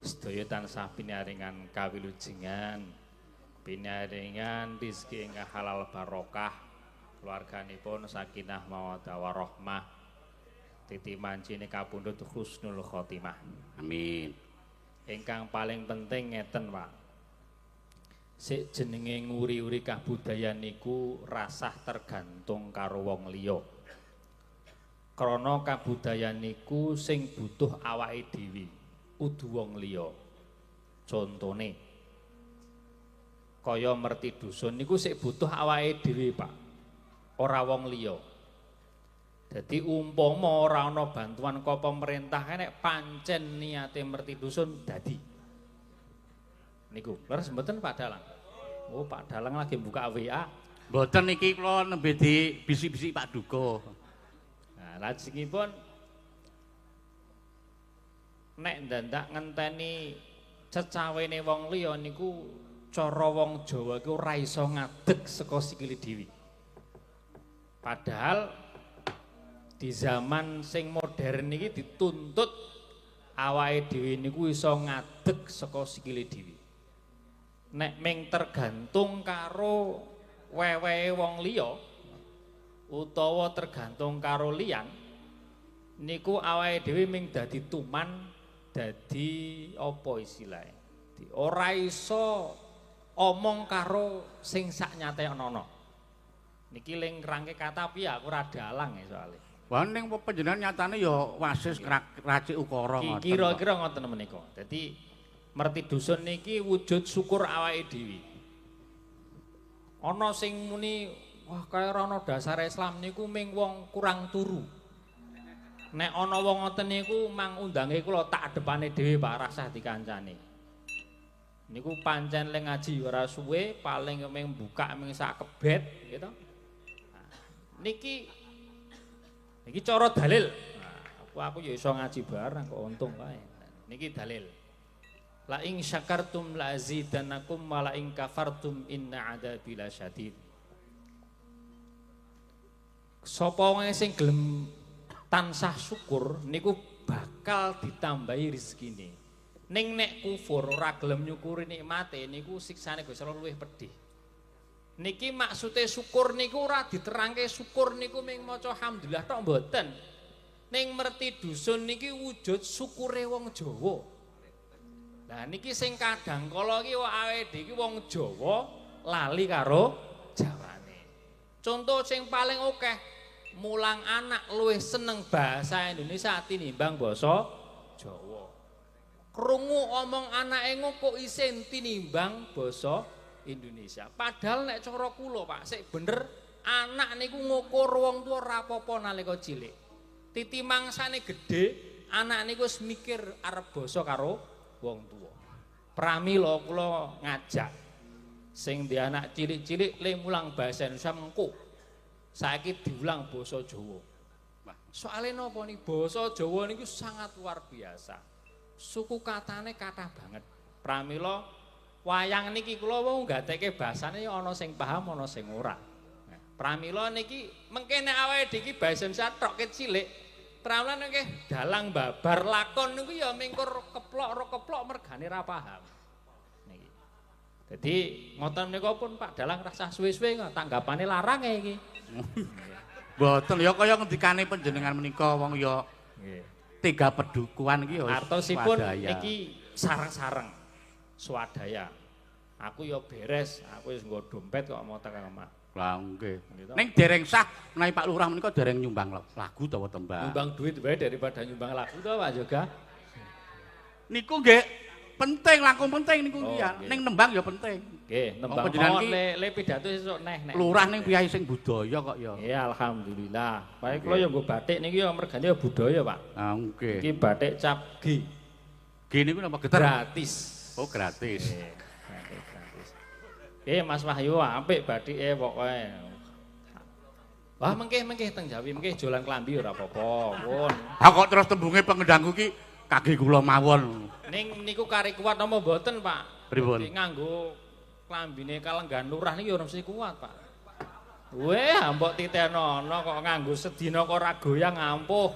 sedaya tansah pinaringan kawilujengan pinaringan rezeki ingkang halal barokah keluarganipun sakinah mawaddah warahmah titi mancine kapundhut husnul khotimah. Amin. Ingkang paling penting ngeten Pak. Sik jenenge nguri-uri kabudayan niku rasah tergantung karo wong liya. Krana kabudayan niku sing butuh awake dhewe, kudu wong liya. Contone kaya merti dusun niku sik butuh awake dhewe, Pak. Ora wong liya. Dadi umpama ora ana bantuan ka pemerintah nek pancen niate merti dusun dadi. Niku, leres mboten Pak Dalang? Oh, Pak Dalang lagi buka WA. Mboten niki kula nembe di bisik-bisik Pak Duko. Nah, lajengipun nek ndandak ngenteni cecawene wong liya niku cara wong Jawa iku ora iso ngadeg saka sikile dhewe. Padahal di zaman sing modern iki dituntut awake dhewe niku iso ngadeg saka sikile dhewe. Nek ming tergantung karo wewehe wong liya utawa tergantung karo liyan niku awake dhewe ming dadi tuman dadi apa istilahé ora iso omong karo sing saknyate ana niki ling rangke kata piye aku ora dalang ya soalé Wah ning panjenengan nyatane ya wasis racik ukara ngoten. Kira-kira ngoten menika. Dadi merti dusun niki wujud syukur awake dhewe. Ana sing muni wah kaya ora ana dasar Islam niku ming wong kurang turu. Nek ana wong ngoten niku mang undange kula tak adepane dhewe Pak rasah dikancani. Niku pancen ling ngaji ora suwe paling ming buka ming sak kebet gitu. Nah, niki cara dalil. Nah, aku ya iso ngaji bareng kok untung wae. Niki dalil. La ing syakartum la azidannakum wa la ing kafartum inna adzabi lasyadid. Sapa wae sing gelem tansah syukur niku bakal ditambahi rezekine. Ning nek kufur ora gelem nyukuri nikmate niku siksane Gusti Allah luwih pedih. Niki maksude syukur niku ora diterangke syukur niku ming maca alhamdulillah tok mboten. Ning merti dusun niki wujud syukure wong Jawa. Lah niki sing kadang kala iki awake dhewe iki wong Jawa lali karo Jawane. Contoh sing paling akeh mulang anak luwih seneng bahasa Indonesia tinimbang basa Jawa. Krungu omong anake kok isin tinimbang basa Indonesia. Padahal nek cara kula Pak, sik bener anak niku ngukur wong tuwa ora apa-apa nalika cilik. Titi mangsane gedhe, anak niku wis mikir arep basa karo wong tuwa. Pramila kula ngajak sing di anak cilik-cilik le mulang bahasa Indonesia mengko. Saiki diulang basa Jawa. Soale napa nih basa Jawa niku sangat luar biasa. Suku katane kathah banget. Pramila wayang niki kula wau gatekke basane ana sing paham ana sing ora. Pramila niki mengkene awake dhewe iki basa Indonesia tok cilik. Pramila niki dalang babar lakon niku ya mingkur keplok mergane ra paham. Niki. Dadi ngoten menika pun Pak Dalang rasah suwe-suwe tanggapane larang iki. Mboten ya kaya ngendikane panjenengan menika wong ya Nggih. tiga pedukuhan iki ya Artosipun swadaya. iki sareng-sareng swadaya. Aku ya beres, aku wis nggo dompet kok mau tekan Mak. Lah nggih. Ning dereng sah menawi Pak Lurah menika dereng nyumbang lagu utawa tembang. Nyumbang duit wae daripada nyumbang lagu to Pak Yoga. Niku nggih penting, langkung penting niku Oh, ya. nggih. Ning nembang ya penting. Nggih, nembang panjenengan mawon ki- le pidato sesuk neh. Lurah ning piyai sing budaya kok ya. Ya alhamdulillah. Baik kula yo nggo batik niki yo mergane yo budaya, Pak. Ah nggih. Iki batik cap G. Gini niku napa getar? Gratis. Oh gratis. Nggih, batik gratis. Mas Wahyu apik batike pokoke. Wah mengke teng Jawi mengke jualan klambi ora apa-apa, pun. Ah kok terus tembunge pengendangku ki kaki kula mawon. Ning niku kari kuat apa mboten, Pak? Pripun? Iki nganggo klambine Kalenggan Lurah niki ora mesti kuat, Pak. Weh, mbok titenono kok nganggo sedina kok ora goyang ampuh.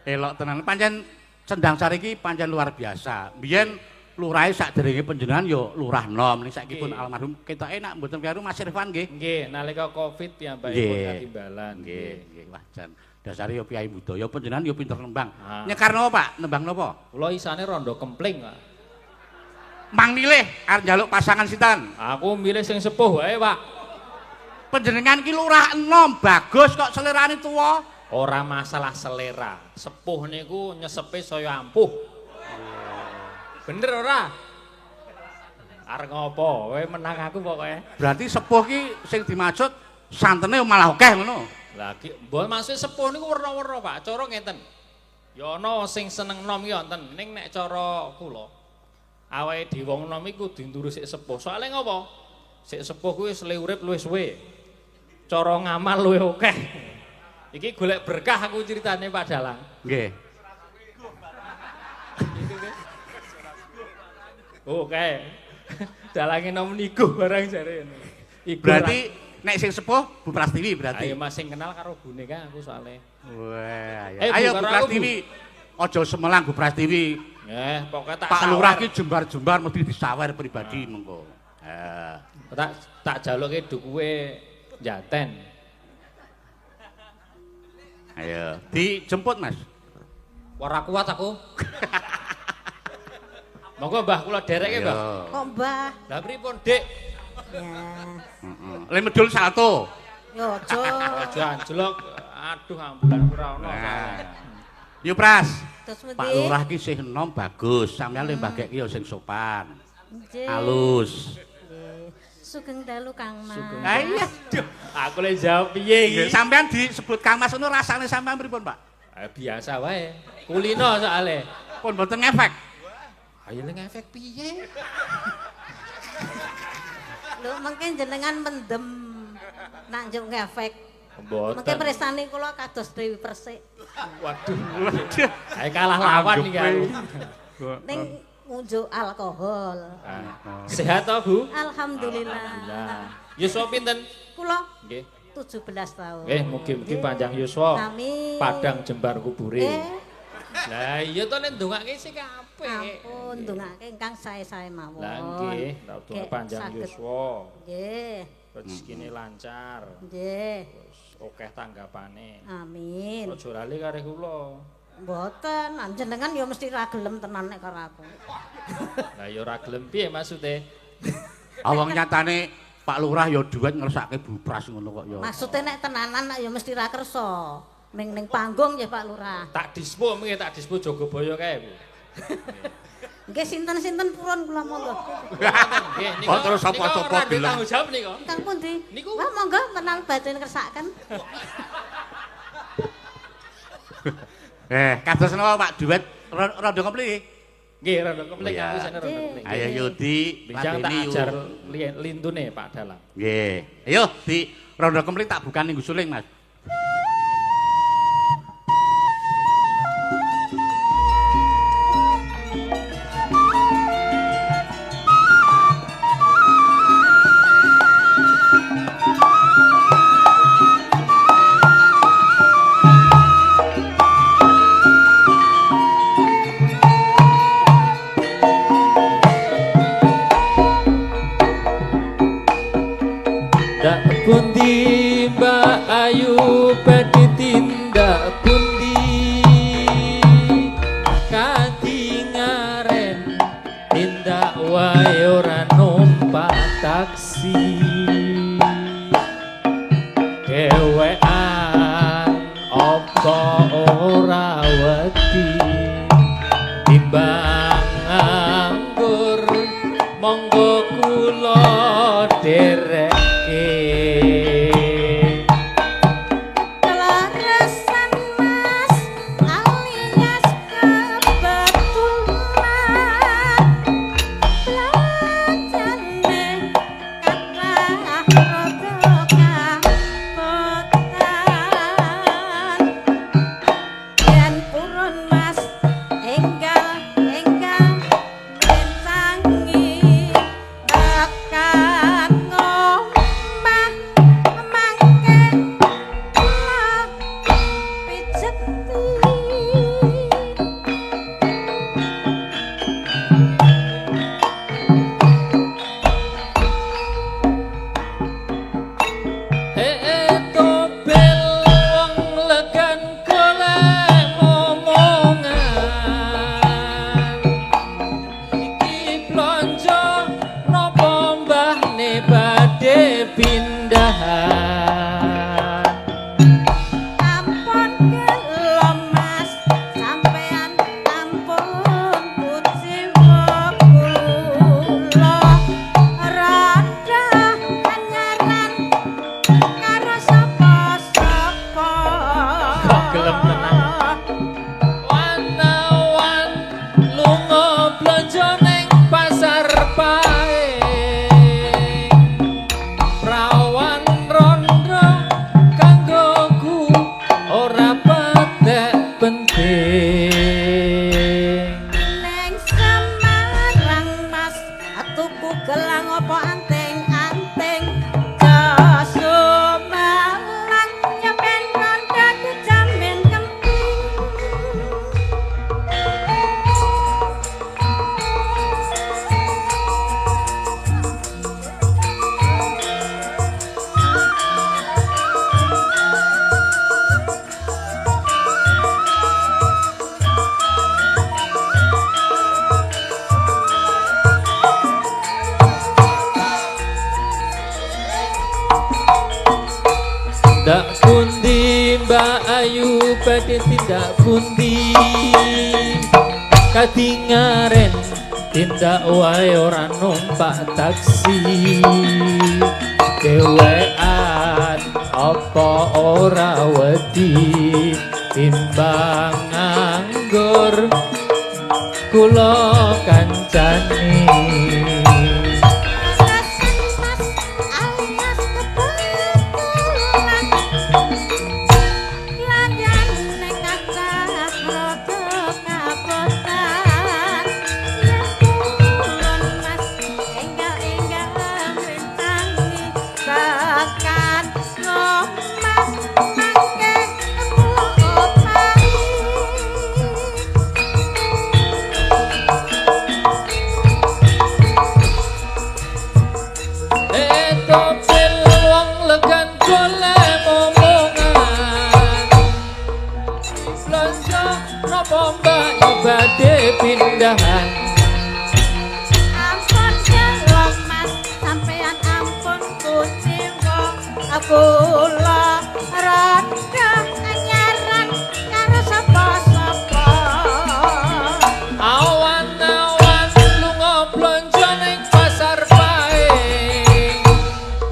Elok tenan. Pancen Sendang Sari iki pancen luar biasa. Biyen lurahe sakderenge panjenengan ya lurah nom. Ning saiki pun Nggih. almarhum ketoke nak mboten karo Mas Irfan nggih. Nggih, nalika Covid piyambakipun Nggih. katimbalan. Nggih, nggih wajan. Dasare ya piyai budaya panjenengan ya pinter nembang. Ah. Nyekar napa, Pak? Nembang napa? Kula isane rondo kempling, Pak. Mang milih arep njaluk pasangan sinten? Aku milih sing sepuh wae, Pak. Panjenengan ki lurah enom, bagus kok selerane tuwa. Ora masalah selera. Sepuh niku nyesepe saya ampuh. Bener ora? Arep ngopo? Kowe menang aku pokoke. Berarti sepuh ki sing dimaksud santene malah akeh ngono. Lah ki mbok maksud sepuh niku werna-werna, Pak. Cara ngeten. Ya ana sing seneng nom ya wonten. Ning nek cara kula awake dhewe wong nom iku kudu nduru sik sepuh. Soale ngopo? Sik sepuh kuwi wis urip luwih suwe. Cara ngamal luwih akeh. Iki golek berkah aku ceritane Pak Dalang. Nggih. Oke. Dalange nom niku barang jare. Iku Berarti nek sing sepuh Bu Prastiwi berarti. ayo Mas sing kenal karo bune ka aku soalnya. Wah, Bu, ayo Bu karo aku, Bu. Prastiwi. Aja semelang Bu Prastiwi. Pokoknya tak Pak sawer. Lurah ki jembar-jembar mesti disawer pribadi mengko. Tak jaluke dukuwe Jaten. Ayo, dijemput Mas. Ora kuat aku. Monggo Mbah kula dereke, Mbah. Ayo. Kok Mbah? Lah pripun, Dik? Ya, Heeh. Le medul salto. yo ojo. Aja anjlok. Aduh ambulan ora ono Nah. soalnya. Yuk Pras. Terus Pak Lurah ki sing enom bagus, sampeyan le mbageke ya sing sopan. Halus. Sugeng dalu Kang Mas. Ayo. Aku le jawab piye iki? Sampeyan disebut Kang Mas ngono rasane sampeyan pripun, Pak? Biasa wae. Kulino soalnya. Pun mboten ngefek. Ayo le ngefek piye? Lho mengke jenengan mendem nak njuk ngefek. Mengke Mboten. presane kula kados Dewi Persik. Waduh. Ayo kalah lawan iki aku. Ning ngunjuk alkohol. Sehat toh, Bu? Alhamdulillah. Nah, yuswa pinten? Kula Nggih. 17 tahun. Mugi-mugi panjang yuswa. Amin. Padang jembar kubure. Eh, Lah iya to nek ndongake sing apik. ampun ndongake ingkang sae-sae mawon. Lah nggih, tak donga Nggih, panjang saged. yuswa. Nggih, Rezekine lancar. nggih. Terus akeh tanggapane. Amin. Aja lali kare kula. Mboten, jenengan ya mesti ra gelem tenan nek karo aku. Lah ya ora gelem piye maksude? Awang nyatane Pak Lurah ya duet ngersake bupras ngono kok ya. Maksude nek tenanan nek ya mesti ra kersa. Ning panggung ya Pak Lurah. Tak dispo mengke tak dispo Jogobaya kae, Bu. Nggih sinten-sinten purun kula monggo. Nggih, Kok terus sapa-sapa bilang? tanggung jawab nika. Kang pundi? Niku- Wah monggo tenan badhe kersaken. Kados napa Pak duet rondo komplit. Nggih, rada kemlek Iya. aku sene rada kemlek. Ayo Yudi, Bincang tak ladeni ajar yuk. lintune Pak Dalang. Nggih. Ayo di rondo komplit tak bukan ning gusuling, Mas. Dak pundi Mbak Ayu badhe tindak pundi kanthi ngaren tindak wae ora numpak taksi kok ora wedi timbang anggur monggo kula dereke Kelaresan mas alias kebetulan Belajane kathah rada kapotan Yen purun mas enggal bentangi bakat ngomah mangke kula pijeti tobel wong legan golek momongan iki blonjo napa mbahne badhe pindahan ampun kelo mas sampean ampun puji kula rada anyaran karo sapa-sapa Kok gelem tenan? Wanawan lunga blonjo ning pasar pae prawan rondo kanggoku ora patek penting Neng Semarang mas atuku gelang apa anting-anting jaso malang nyepen ronda kejamin kemping Dak pundi Mbak Ayu badhe tindak pundi kadingaren tindak wae ora numpak taksi dewean apa ora wedi timbang nganggur kula kancani alias kebetulan lagane kathah rada kapotan yen purun mas enggal bentangi bakat ngomah mangke kula opahi tobel wong legan golek momongan blonjo napa mbak yo badhe pindahan Ampun kelo mas sampean ampun kuciwa kula rada anyaran karo sapa-sapa awan-awan lunga blonjo ning pasar pae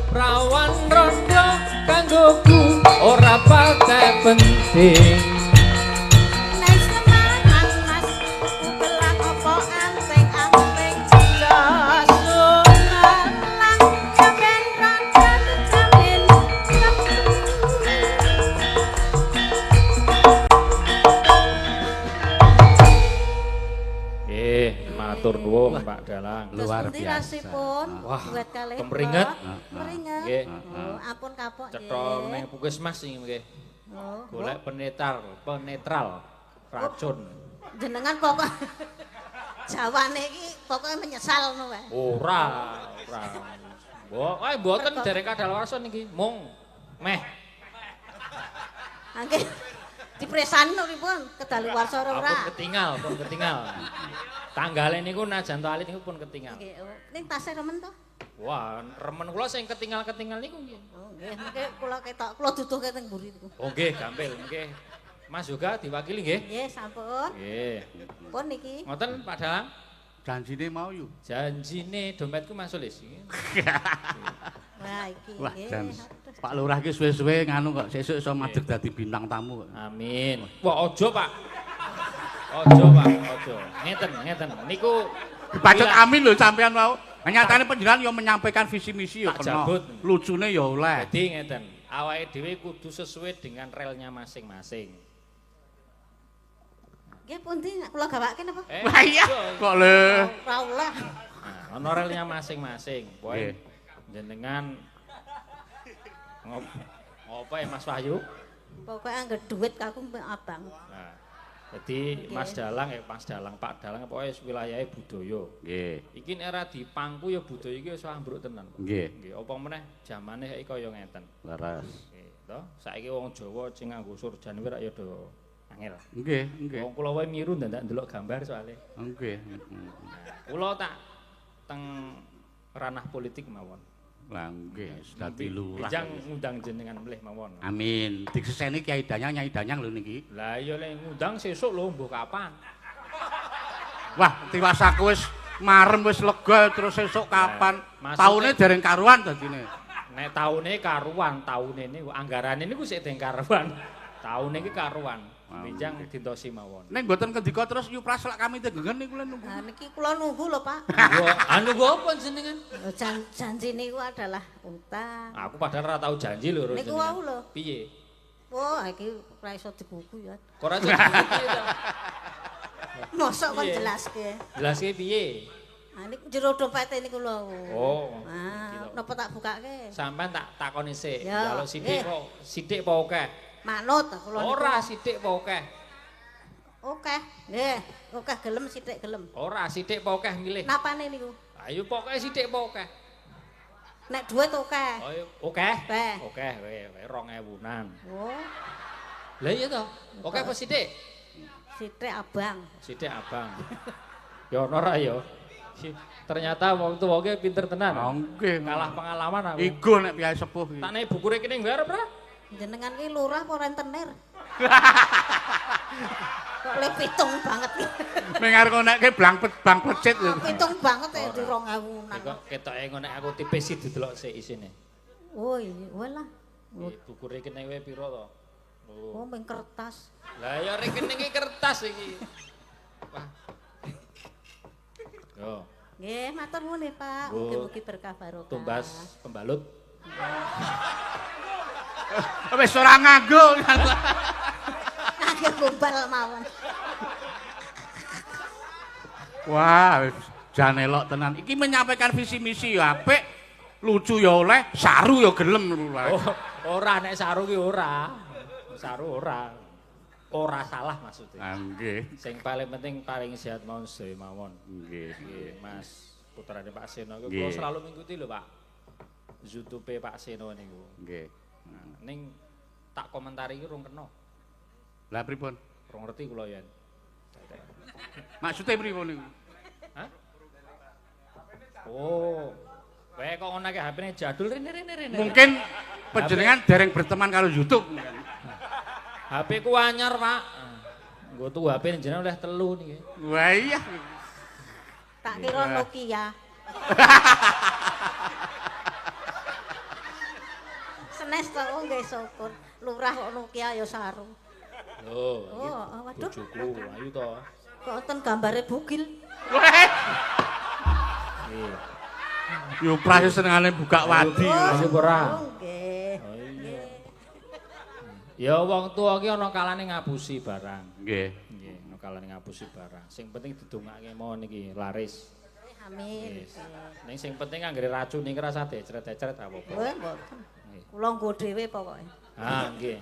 prawan rondo kanggoku ora patek penting Neng Semarang mas gelang apa anting-anting jaso malang nyepen ronda kejamin kemping matur nuwun Pak Dalang Luar Terus pundi biasa. rasipun Wah, duet kalih kemringet. kula? Kemringet. Nggih. Oh, ampun kapok cetha ning puskesmas iki nggih Oh, golek penetral racun jenengan pokok Jawane iki pokoke menyesal ngono wae. ora mboten derek kadaluwarsa niki mung meh Nggih. Dipresan pripun kedaluwarsa ora? pun ketinggal tanggale niku najan to alit niku pun ketinggal Nggih. Oh, ning tasih remen to? wah remen kula sing ketinggal-ketinggal niku nggih Oh, nggih. Mengke kula ketok kula duduhke teng mburi niku. oh nggih gampil nggih Mas Yoga diwakili nggih? Nggih, sampun. Nggih. Pun niki. Ngoten Pak Dalang. Janjine mau yuk. Janjine dompetku Mas Sulis. Wah, iki Wah, nggih. jan. Pak Lurah ki suwe-suwe nganu kok sesuk iso madeg dadi bintang tamu. Amin. Wah, ojo Pak. Ojo Pak, ojo. Ngeten. Niku Dipacet amin lho sampean mau. Nyatane panjenengan yo menyampaikan visi misi yo Tak kena. jabut. Lucune yo oleh. Jadi ngeten, awake dhewe kudu sesuai dengan relnya masing-masing. Nggih pundi kula gawake napa? Wah iya, kok le. Ora oleh. Nah, ono relnya masing-masing. Pokoke jenengan ngopo ya Mas Wahyu? Pokoke angger duit kaku mbek abang. Nah, jadi Mas Dalang Pak Dalang pokoke wilayahe budaya. Nggih. Iki nek ora dipangku ya budaya iki wis ambruk tenan. Nggih. Nggih, apa meneh jamane saiki kaya ngeten. Leres. Nggih, to. Saiki wong Jawa sing nganggo surjan kuwi rak ya do angel. Nggih. Wong kula wae miru ndak ndelok gambar soalé. Nggih. Kula tak teng ranah politik mawon. Lah nggih, dadi lurah. Bijang ngundang jenengan mlih mawon. Amin. Dikseseni Kyai Danyang, Nyai Danyang lho niki. Lah iya lek ngundang sesuk lho mbuh kapan? Wah, tiwas aku wis marem wis lega terus sesuk kapan? maksudnya- Taune dereng karuan dadine. Nek taune karuan, taune niku anggarane niku sik deng karuan. Taune iki karuan. Bijang dintosi mawon. Nek mboten kendika terus nyupras lak kami tegengen niku lho nunggu. Nah niki kula nunggu lho, Pak. Anu go apa jenengan? Janji niku adalah utang. Aku padahal ora tau janji lho Niku wau lho. Piye? Wah, iki ora iso dibuku ya. Kok ora janji piye to? Mosok kon Piye? jelaske. Jelaske piye? Ah niku jero dompete niku lho. Oh. Ah, napa tak bukake? Sampeyan tak takoni sik. Ya, Kalau sithik kok sithik apa akeh? Manut kula niku. Ora sithik apa akeh? Oke. Nggih, oke gelem sithik gelem. Ora sithik apa akeh milih. Napane niku? Ayo pokoke sithik apa akeh? Nek duit oke. Ayo akeh. Akeh. Akeh wae 2000-an. Oh, Lah iya to. Akeh apa sithik? sithik abang. Sithik abang. Ya ono ora ya. Ternyata wong tuwa ki pinter tenan. Nggih. Kalah pengalaman aku. Iku nek piyai sepuh iki. Tak nek buku rekening ngarep ora? Jenengan ki lurah apa rentenir? Kok le pitung banget ki. Ning arep nekke bang plecit lho. Pitung banget ya di 2000-an. Kok ketoke ngono aku tipis sih didelok sik isine. Oh iya, walah. Buku rekening wae piro to? Oh, ming kertas. Lah ya rekening iki kertas iki. Wah. Yo, Nggih, matur nuwun nggih, Pak. Bu. Mugi-mugi berkah barokah. tumbas pembalut. Wis ora nganggo. Nggih gombal mawon. Wah, jan elok tenan. Iki menyampaikan visi misi ya apik, lucu ya oleh, saru ya gelem lurah. Oh, ora nek saru ki ora. Saru ora. Ora salah maksudnya. Ah, nggih. Sing paling penting paling sehat mawon sedaya mawon. Nggih. Nggih, Mas putrane Pak Seno iku Nggih. kula selalu mengikuti lho, Pak. YouTube Pak Seno niku. Nggih. Ning tak komentari iki rung kena. Lah pripun? Rung ngerti kula yen. Maksude pripun niku? Hah? Oh. Wae kok ngono ke HP-ne jadul rene. Mungkin panjenengan dereng berteman karo YouTube. HP ku anyar, Pak. Nggo tuku HP jenengan oleh 3 niki. Wah iya. Tak kira Nokia. Senes to oh nggih syukur. Lurah kok Nokia ya saru. Loh, Oh, waduh. bojoku ayu to. Kok wonten gambare bugil. Wah. Nggih. Yo prase senengane buka wadi. Ayo ora. Oh, nggih. Oh iya. Ya wong tuwa ki ana kalane ngapusi barang. Nggih. Nggih, ana kalane ngapusi barang. Sing penting didongake mawon iki laris. Amin. Wis. Ning sing penting anggere racun iki rasa decret-decret apa-apa. Wah, mboten. Nggih. Kula nggo dhewe pokoke. Ah, nggih.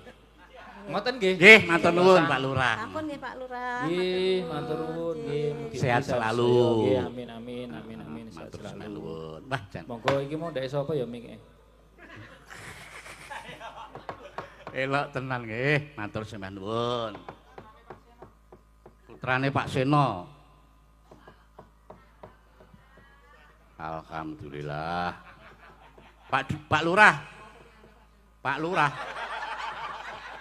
Ngoten nggih. Nggih, matur nuwun Pak Lurah. Ampun nggih Pak Lurah. Nggih, matur nuwun nggih. Mugi Sehat bisa selalu. Nggih, amin. Sehat Matur selalu. nuwun. Wah, jan. Monggo iki mau ndek sapa ya mike. Elok tenan nggih, matur sembah nuwun. Putrane Pak Seno. Alhamdulillah. Pak Lurah. Pak Lurah.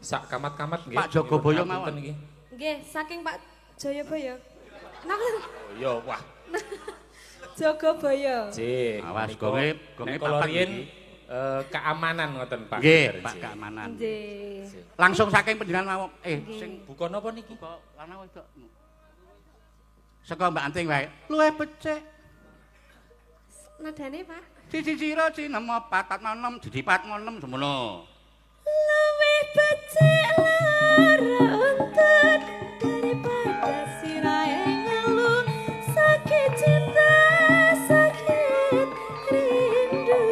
Sak kamat-kamat nggih. Pak Jogobaya mawon. Ngapunten nggih. Nggih, saking Pak Jayabaya. Nang Oh iya, wah. Jogobaya. Nggih. Awas menika gonge nek papan kula riyen iki. keamanan ngoten Pak. Nggih, Darji. Pak keamanan. Nggih. Langsung saking panjenengan mawon. Sing Buka napa niki? buka lanang wedok. Saka Mbak Anting wae. Luwih becik. Nadane, Pak. Siji-sira cinema 446 jadi 456 semono. Luwih becik lara untut daripada sirahe ngeluh sakit cinta sakit rindu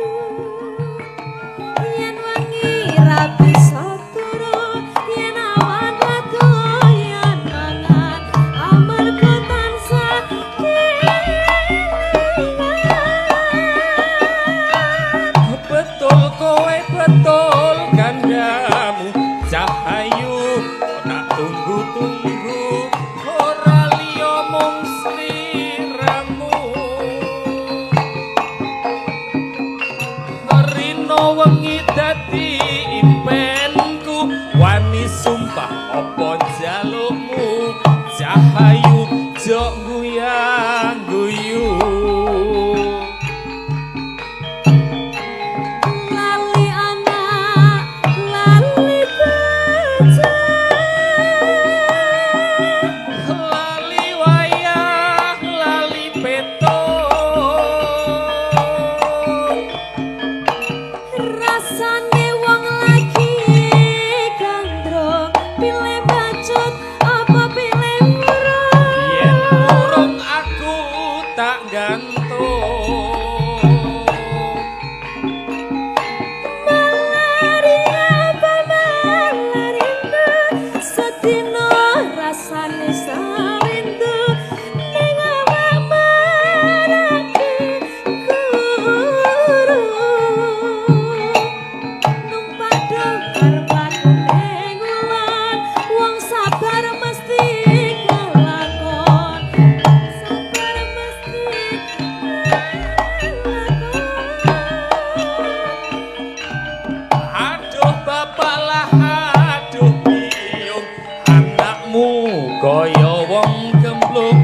yen wangi ra bisa turu yen awan doyan mangan amarga tansah Betul kowe betul gandamu Cahayu tak tunggu-tunggu ora liya mung sliramu Rino wengi dadi impenku wani sumpah apa jalukmu Cahayu jok guyang-guyu lali anak lali becik lali wayah lali peto rasane wong lagi gandrung pilih bacot apa pilih murung yen urung aku tak gantung malaria apa malarindu sedina rasane sarindu ning awak marake guru numpak dokar mlaku ning ulon wong sabar mesti kelakon sabar mesti kelakon aduh bapak lah aduh biung anakmu kaya wong gemblung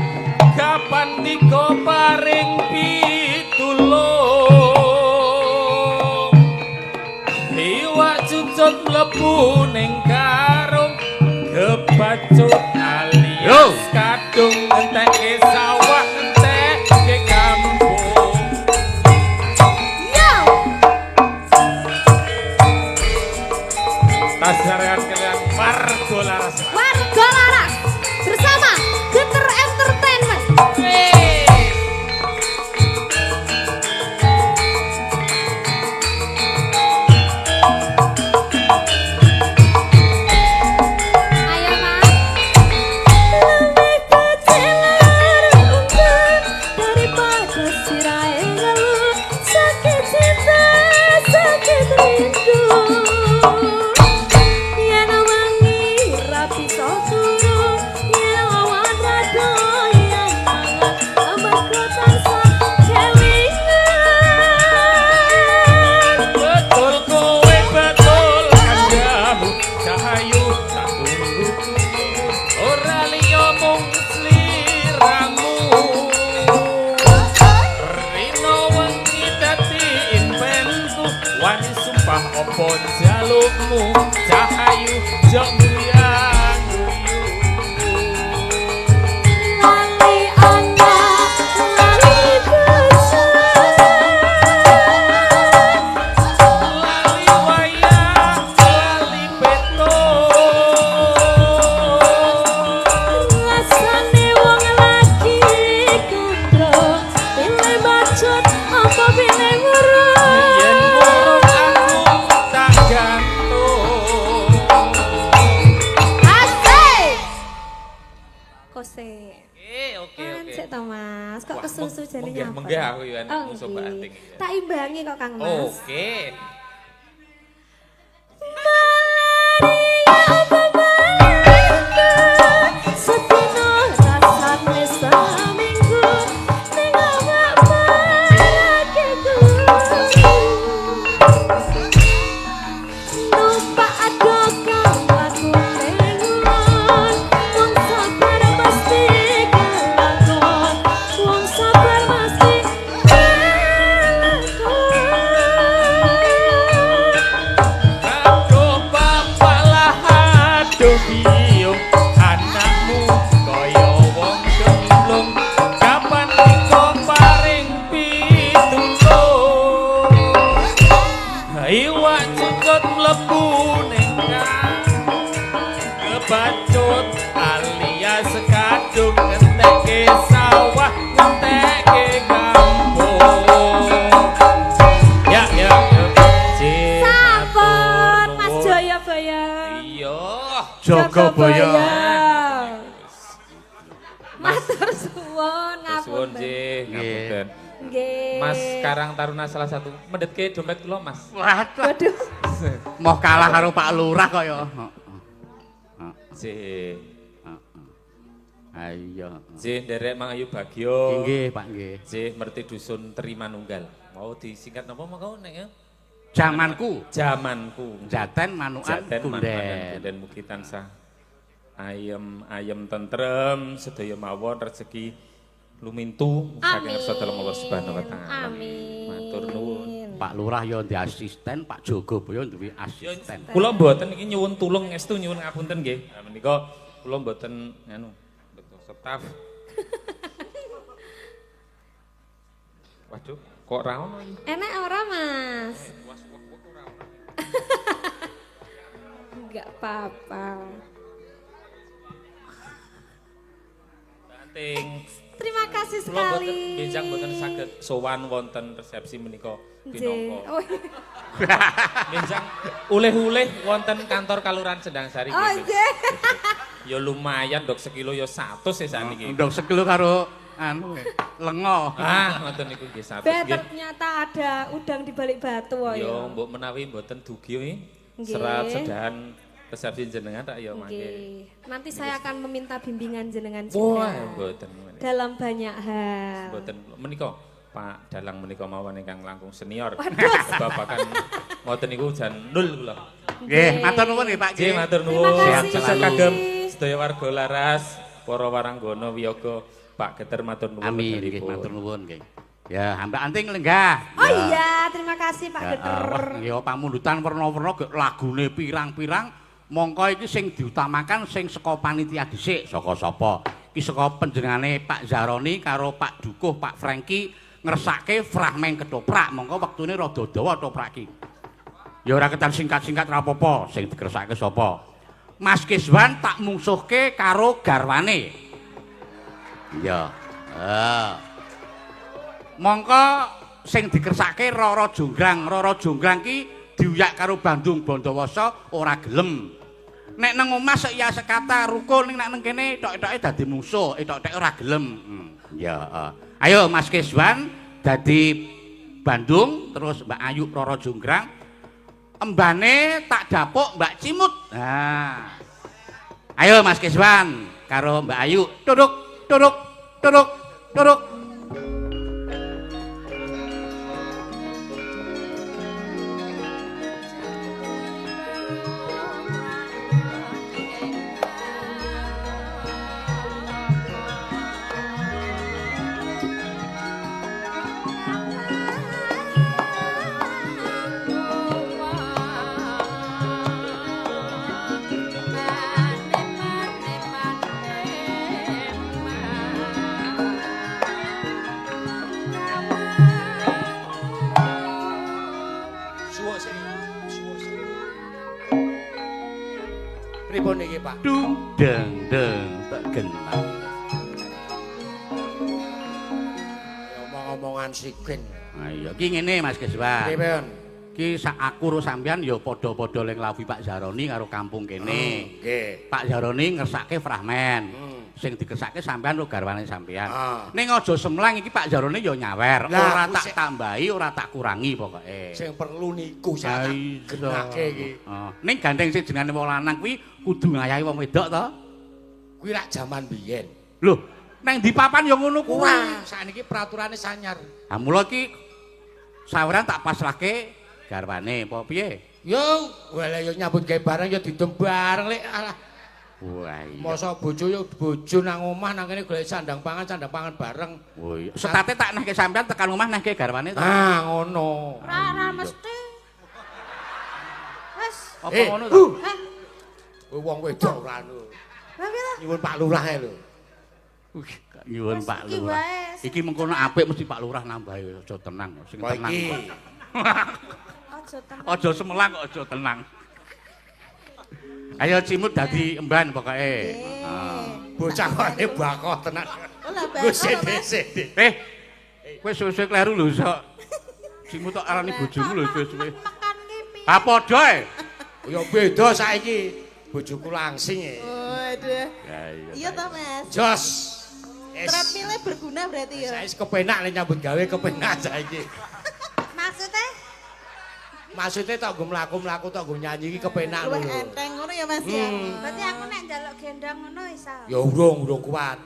kapan diko paring pitulung iwak cucut mlebu ning karung kebacut alias kadung entek sawah entek kampung tasaran kalian Margo Laras Warga Laras bersama Geter Entertainment. ayo mas lebih kecil untut daripada sirahe ngeluh sakit cinta sakit rindu yen wangi ra bisa turu yen awan ra doyan mangan amarga tansah kelingan betul kowe betul kandamu cahayu tak tunggu-tunggu ora liya mung sliramu rino wengi dadi impenku wani sumpah apa jalukmu cahayu jok guyang-guyu lali anak lali becik lali wayah lali peto rasane wong lagi gandrung pilih bacot apa pilih murung yen urung aku tak gantung Asik. Kose. oke Sik to Mas, kok Wah, kesusu jane menggah- nyapa? menggah aku ya, Oh, musuh Mbak nggih. Anting. Tak imbangi kok Kang Mas. oke sedina rasane seminggu ning awak marake guru numpak dokar Iwak cucut mlebu ning kebacut alias kadung ngentekke sawah ngentekke kampung. Ya. Sampun Mas Jayabaya. Iya. Jogobaya. Matur suwun Suwun ngapunten. nggih, ngapunten. Nggih. Mas Karang Taruna salah satu medhetke dompet kula, Mas. Waduh. Mau kalah karo Pak Lurah kaya. Nggih. Ayo. Nggih, nderek Mang Ayu Bagyo. Nggih, Pak nggih. Nggih, merti dusun Trimanunggal. Mau disingkat napa monggo nek ya? Jamanku, Jamanku. Jaten Manukan Jaten Kunden. Kunden mugi tansah ayem tentrem sedaya mawon rezeki lumintu saking ngarsa dalem Allah Subhanahu wa taala. Amin. Matur nuwun. Pak Lurah ya ndek asisten, Pak Jogobaya duwe asisten. Kula mboten iki nyuwun tulung estu nyuwun ngapunten nggih. Nah, menika kula mboten anu staf. Waduh, kok ra ono iki? Enak ora, Mas? Enggak apa-apa. Banting. Terima kasih Kula mboten sekali. benjang mboten saged sowan wonten resepsi menika pinangka. Oh, Benjang ulih-ulih wonten kantor Kalurahan Sendang Sari oh nggih. Ya lumayan dok sekilo ya 100 ya saniki. Ndok sekilo karo anu lengo. Ah, ngoten niku nggih 100 Ben nggih. ternyata ada udang di balik batu wae. Ya mbok menawi mboten dugi Nggih. serat sedahan resepsi jenengan tak ya mangke. Nggih. Nanti saya akan meminta bimbingan jenengan Wah, juga. mboten. Dalam banyak hal. Mboten menika Pak Dalang menika mawon ingkang langkung senior. Babakan ngoten niku jan nul kula. Nggih, matur nuwun nggih Pak Nggih, nggih. matur Terima nuwun. kasih. Sukses kagem sedaya warga laras, para waranggana wiyaga Pak Geter matur nuwun. Amin nggih, medalipun. matur nuwun nggih. Ya, hamba anting lenggah. Oh iya, terima kasih Pak Ya, Geter. ya pamundutan werna-werna ge lagune pirang-pirang. Mongko iki sing diutamakan sing saka panitia dhisik, saka sapa? Iki saka panjenengane Pak Zaroni karo Pak Dukuh, Pak Franky ngersake fragmen ketoprak. Mongko wektune rada dawa toprak iki. Ya ora ketan singkat-singkat ora apa-apa, sing dikersake sapa? Mas Kiswan tak mungsuhke karo garwane. Iya. Mongko sing dikersake Rara Jonggrang. Rara Jonggrang ki diuyak karo Bandung Bandawasa ora gelem. Nek nang omah sek ya sekata rukun ning nek nang kene tok-toke dadi musuh, tok-toke ora gelem. Ya. Ayo Mas Kiswan dadi Bandung terus Mbak Ayu Rara Jonggrang. Embane tak dapuk Mbak Cimut. Nah. Ayo Mas Kiswan karo Mbak Ayu turuk turuk turuk turuk. Pripun iki, Pak? Dung deng deng tak genang. Omong-omongan sigen. Ayo ki ngene Mas Kiswan. Pripun? Ki sak aku karo sampean ya padha-padha ling lawi Pak Zaroni karo kampung kene. Nggih. Pak Zaroni ngersake fragmen. Sing dikersake sampean lo garwane sampean. Ah. Ning aja semlang iki Pak Zaroni ya nyawer, Lah, ora aku tak sik- tambahi, ora tak kurangi pokoke. Sing perlu niku sak Aiso. genake iki. Ning gandeng sing jenenge wong lanang kuwi kudu ngayahi wong wedok to. Kuwi rak jaman biyen. Lho, nang di papan ya ngono kuwi. Wah, sakniki peraturane sanyar. Ha mula ki saweran tak pasrahke garwane apa piye? Yo, wala yo nyambut gawe bareng yo didem bareng lek alah. Wah iya. Masa bojo yo bojo nang omah nang kene golek sandang pangan bareng. Oh iya. Setate tak nehke sampean tekan omah nehke garwane to. Ah, ngono. Ora mesti. Wes. Apa ngono to? Kowe wong wedok ora lho. Lah piye to? Nyuwun Pak Lurah ae lho. Nyuwun Wes, Pak iki Lurah. wae. Iki mengkono apik mesti Pak Lurah nambahi aja tenang, sing Kok tenang. iki? aja tenang. Aja semelang kok aja tenang. Ayo Cimut dadi emban pokoke. Bocah kok ini bakoh tenan. Lah Gus bakal Mas. sithik. Kowe suwe-suwe kleru lho sok. Cimut tok arani bojomu lho suwe-suwe. Makan ki piye? Ha padha e. Ya beda saiki. Bojoku langsing e. Waduh. Ya iya. Iya toh Mas. Jos. Treadmill berguna berarti ya. Saya kepenak nek nyambut gawe kepenak saiki. Maksudnya Maksudnya tak gue mlaku-mlaku tak gue nyanyi iki kepenak luwih lho. enteng ngono ya Mas ya. Berarti aku nek njaluk gendong ngono iso. Ya urung kuat.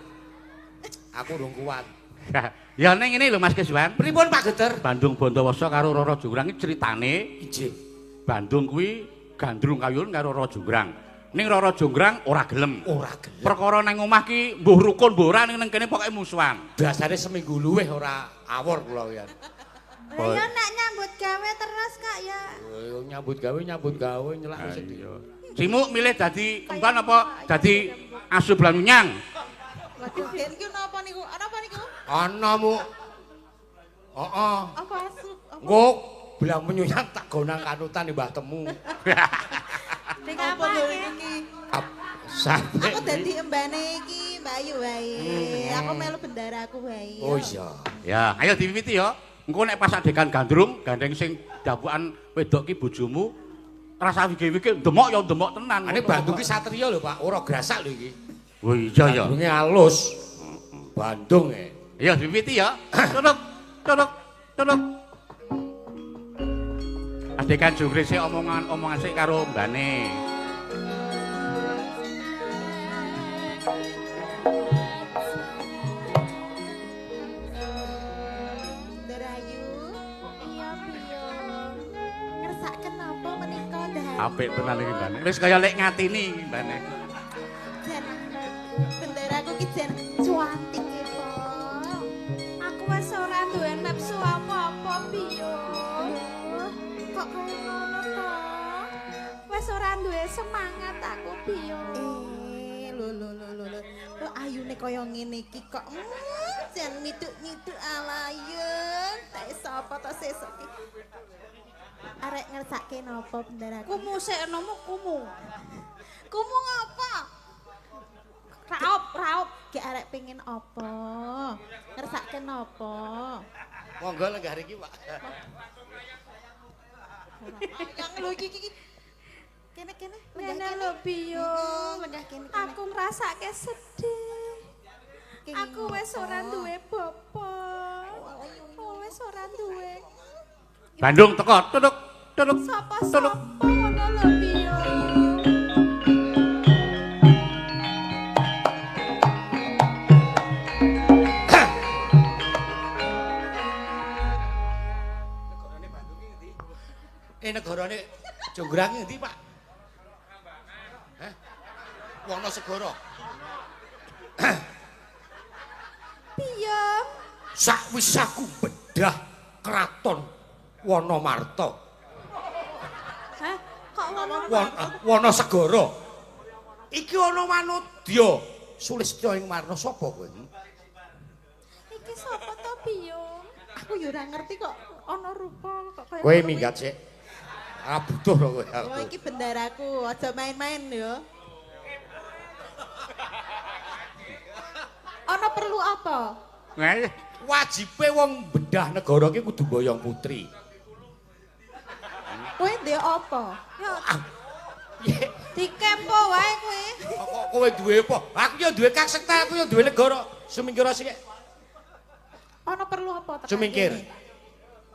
Aku urung kuat. Ya ning ngene lho Mas Keswan. Pripun Pak Geter? Bandung Bondowoso karo Roro Jonggrang iki critane Ijih. Bandung kuwi gandrung kayun karo Roro Jonggrang. Ning Roro Jonggrang ora gelem. Ora gelem. Perkara nang omah ki mbuh rukun mbuh ora ning kene pokoke musuhan. Biasane seminggu luwih ora awor kula ya. Lah ya nek nyambut gawe terus kok ya. Nyambut gawe nyelak sedih. Cimuk milih dadi emban apa dadi asu blanunyang? Waduh, den iki napa niku? Napa niku? Ana mu. Heeh. Apa asu? Apa? Engko belang menyuyang tak gonang kanutan Mbah Temu. Ding Apa apa lho iki? iki? Sampai. Aku dadi embane iki, Mbak Ayu wae. Aku melu bendaraku wae. Oh iya. Ya, ayo diwiwiti ya. Engko nek pas adegan gandrung, gandeng sing dapukan wedok ki bojomu rasa wige-wige ndemok ya ndemok tenan. Ane Bandung ki satriya lho Pak, ora grasak lho iki. Oh iya ya. Bandunge alus. Bandung e. Ya diwiwiti ya. Tuduk. Adegan jungkrik sik omongan sik karo mbane. Darayu. Iya, piye? Ngersaken napa menika, Ndar? Apik tenan iki mbane. Wis kaya lek ngatini iki mbane. Jan bendaraku ki jan cuantik e, Po. Aku wis ora duwe nafsu apa-apa piye. Kok kaya ngono to? Wis ora duwe semangat aku piye. Lho. Lo ayune kaya ngene iki kok jan miduk-miduk alayun. Tak sapa to sesuk iki? Arek ngersake napa bendaraku? Kumu sik enomu kumu. Kumu ngapa? Raup. Ki arek pengen apa? Ngersake napa? Monggo lenggah iki, Pak. Yang lho iki. Kene. Ngene lho piye. Lenggah kene. Aku ngrasake sedih. Aku wis ora duwe bapak. Wis ora duwe. Bandung teko, tuduk. Sapa-sapa ngono lho piye. Negarane Jonggrang ngendi, Pak? Hah? Wonosegoro. Piye? Sakwis aku bedah kraton Wonomarta. Hah? Kok ngono? Wonosegoro. Iki ana Manodya. Sulistya ing Marna sapa kowe? Iki sapa to piye? Aku ya ora ngerti kok ana rupa kok kaya Kowe ngono. minggat sik. Ah butuh lho kowe aku. Oh, iki bendaraku, aja main-main ya. Ana perlu apa? Nggih. Wajibe wong bedah negara ki kudu boyong putri. Kowe ndek apa? Ya Ye, dikempo wae kowe. kok kowe duwe apa? Aku ya duwe kasekta, aku ya duwe negara. Sumingkir sik. Ana perlu apa tekan Sumingkir. kene?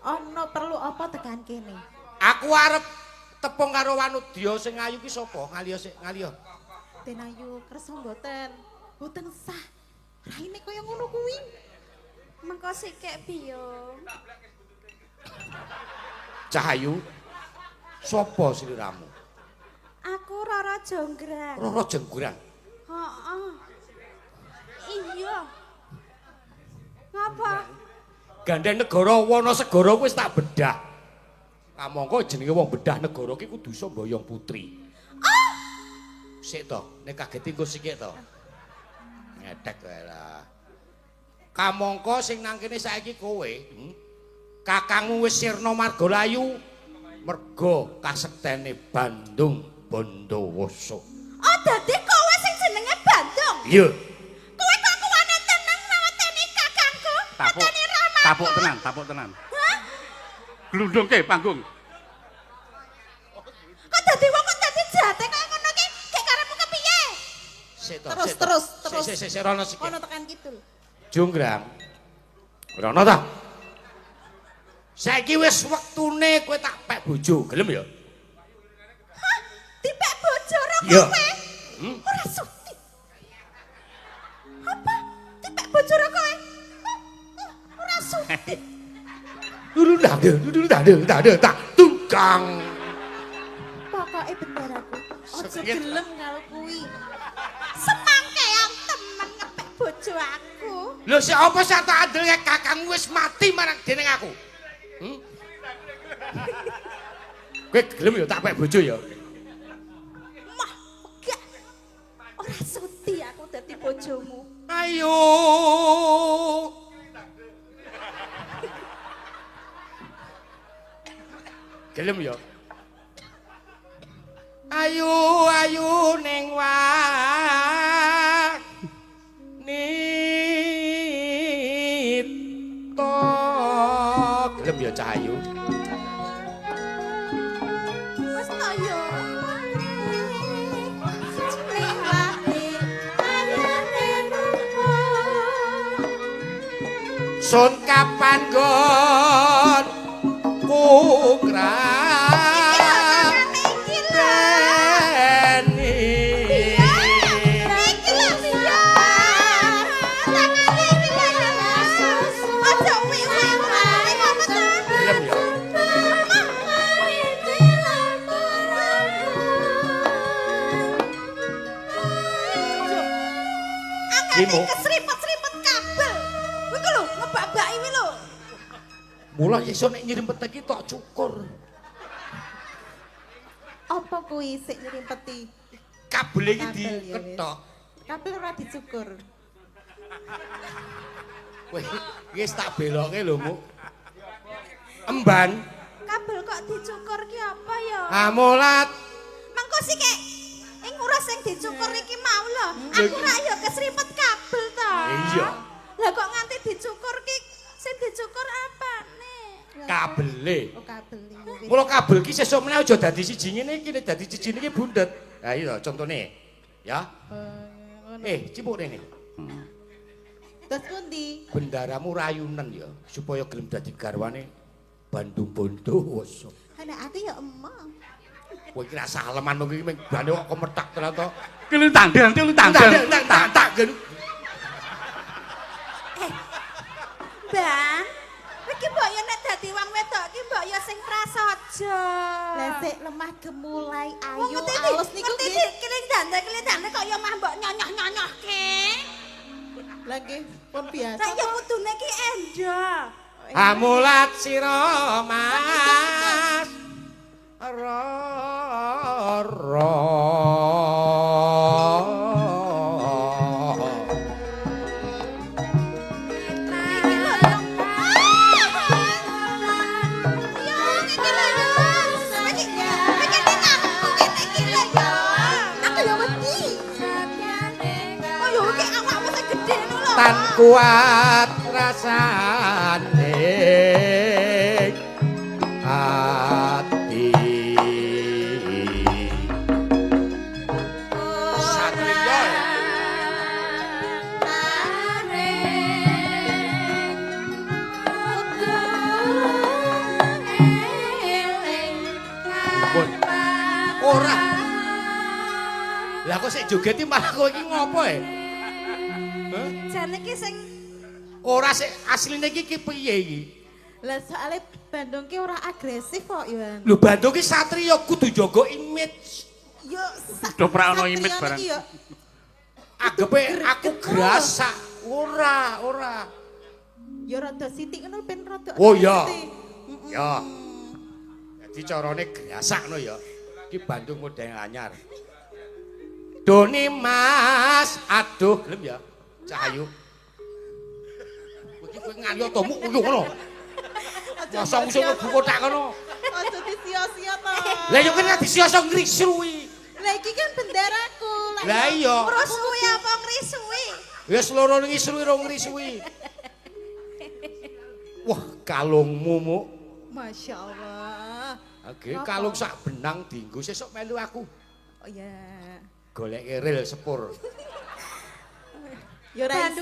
Ana perlu apa tekan kene? Aku arep tepung karo Wanudya sing ayu ki sapa? Ngaliya sik, ngaliya. Den Ayu kersa mboten. Mboten sah. Raine kaya ngono kuwi. Mengko sikek piye? Cahayu. Sapa sliramu? Aku Roro Jonggrang. Roro Jonggrang. Heeh. Iya. Ngapa? Gandeng negara Wonosegoro wis tak bedah. Kamangka jenenge wong bedah negara ki kudu iso mboyong putri. Sik to, nek kaget engko sikik to. Ngedek wae lah. Kamangka sing nang kene saiki kowe, kakangmu wis sirna Margalayu. Mergo kasektene Bandung Bondowoso. Oh, dadi kowe sing jenenge Bandung. Iya. Kowe kok kuwane tenang naweteni kakangku. Tapuk. Mateni Rama. Tapuk tenan. Glundungke panggung. Kok dadi wong kok dadi jate kaya ngono ki? Gek karepmu kepiye? Terus. Sik rono sik. Ono tekan kidul. Jonggrang. Rono ta? Saiki wis wektune kowe tak pek bojo, gelem ya? Hah? Dipek bojo ro Iya. kowe? Ora suti. Apa? Dipek bojo ro kowe? Ora suti. Dulu tak tukang. Pokoke bener aku. Ojo Sekit. gelem karo kuwi. Semangke yang temen ngepek bojo aku. Lho sik apa sak tak andel kakangmu wis mati marang dening aku? Kowe gelem ya tak pek bojo ya? Mah, enggak. Ora suti aku dadi bojomu. Ayo. Gelem ya? Ayu ning wanita. Gelem ya Cahayu? Wes to yo. Ning wati ayane rupa. Sun kapan gon kukrah Gimo. Kesripet-sripet kabel. Kuwi ku lho ngebabaki kuwi lho. Mula iso nek nyrimpet iki tok cukur. Apa kuwi sik nyrimpeti? Kabel iki Kabel, ya, diketok. Kabel ora dicukur. Weh, wis tak beloke lho, Mu. Emban. Kabel kok dicukur ki apa ya? Amolat. Mangko sik kek ing ora sing dicukur iki mau lho. Aku ra ya kesripet kabel to. Iya. Lah kok nganti dicukur ki sing dicukur apane? Kabele. Oh kabel iki. Mula kabel ki sesuk meneh aja dadi siji ngene iki, nek dadi siji iki bundet. Ha iya contone. Ya. Cipuk rene. Terus pundi? Bendaramu rayunen ya, supaya gelem dadi garwane Bandung Bondowoso. Ana aku ya emang. Kowe iki ra saleman kok iki bane kok kemetak tenan to. Ki lu tandang. Tak gen. Bang, iki mbok ya nek dadi wong wedok iki mbok ya sing prasaja. Lah sik lemah gemulai ayu alus niku ngerti kiling dande kok ya mah mbok nyonyoh-nyonyohke. Lah nggih, pun biasa. Lah ya kudune ki endah. Amulat sira Mas. Tan kuat rasane ati Satria ora lah kok sik joget iki malah kowe iki ngopo e? Jane iki sing Ora sik asline iki piye iki? lah soalnya Bandung ki ora agresif kok ya. Lho Bandung ki satriya kudu jaga image. Yo Udah pra ono image barang. Agepe aku grasak. Ora. Ya rada sithik ngono ben rada. Oh ya. Ya. Jadi carane grasakno ya. Iki Bandung model anyar. Doni Mas, aduh gelem ya. Cahayu. Kowe iki kowe ngayo to mu ngono. Masa usul mlebu kotak ngono. Aja disiu sia-sia to. Lah yo kan disiasa ngrisui. Lah iki kan benderaku. Lah iya. Terus kuwi apa ngrisui? Wis loro ngisruwi rong ngrisui. Wah, kalungmu, Mu. Masya Allah. Oke, kalung sak benang dienggo sesuk melu aku. Oh iya. Golek ril sepur. Ya ora iso.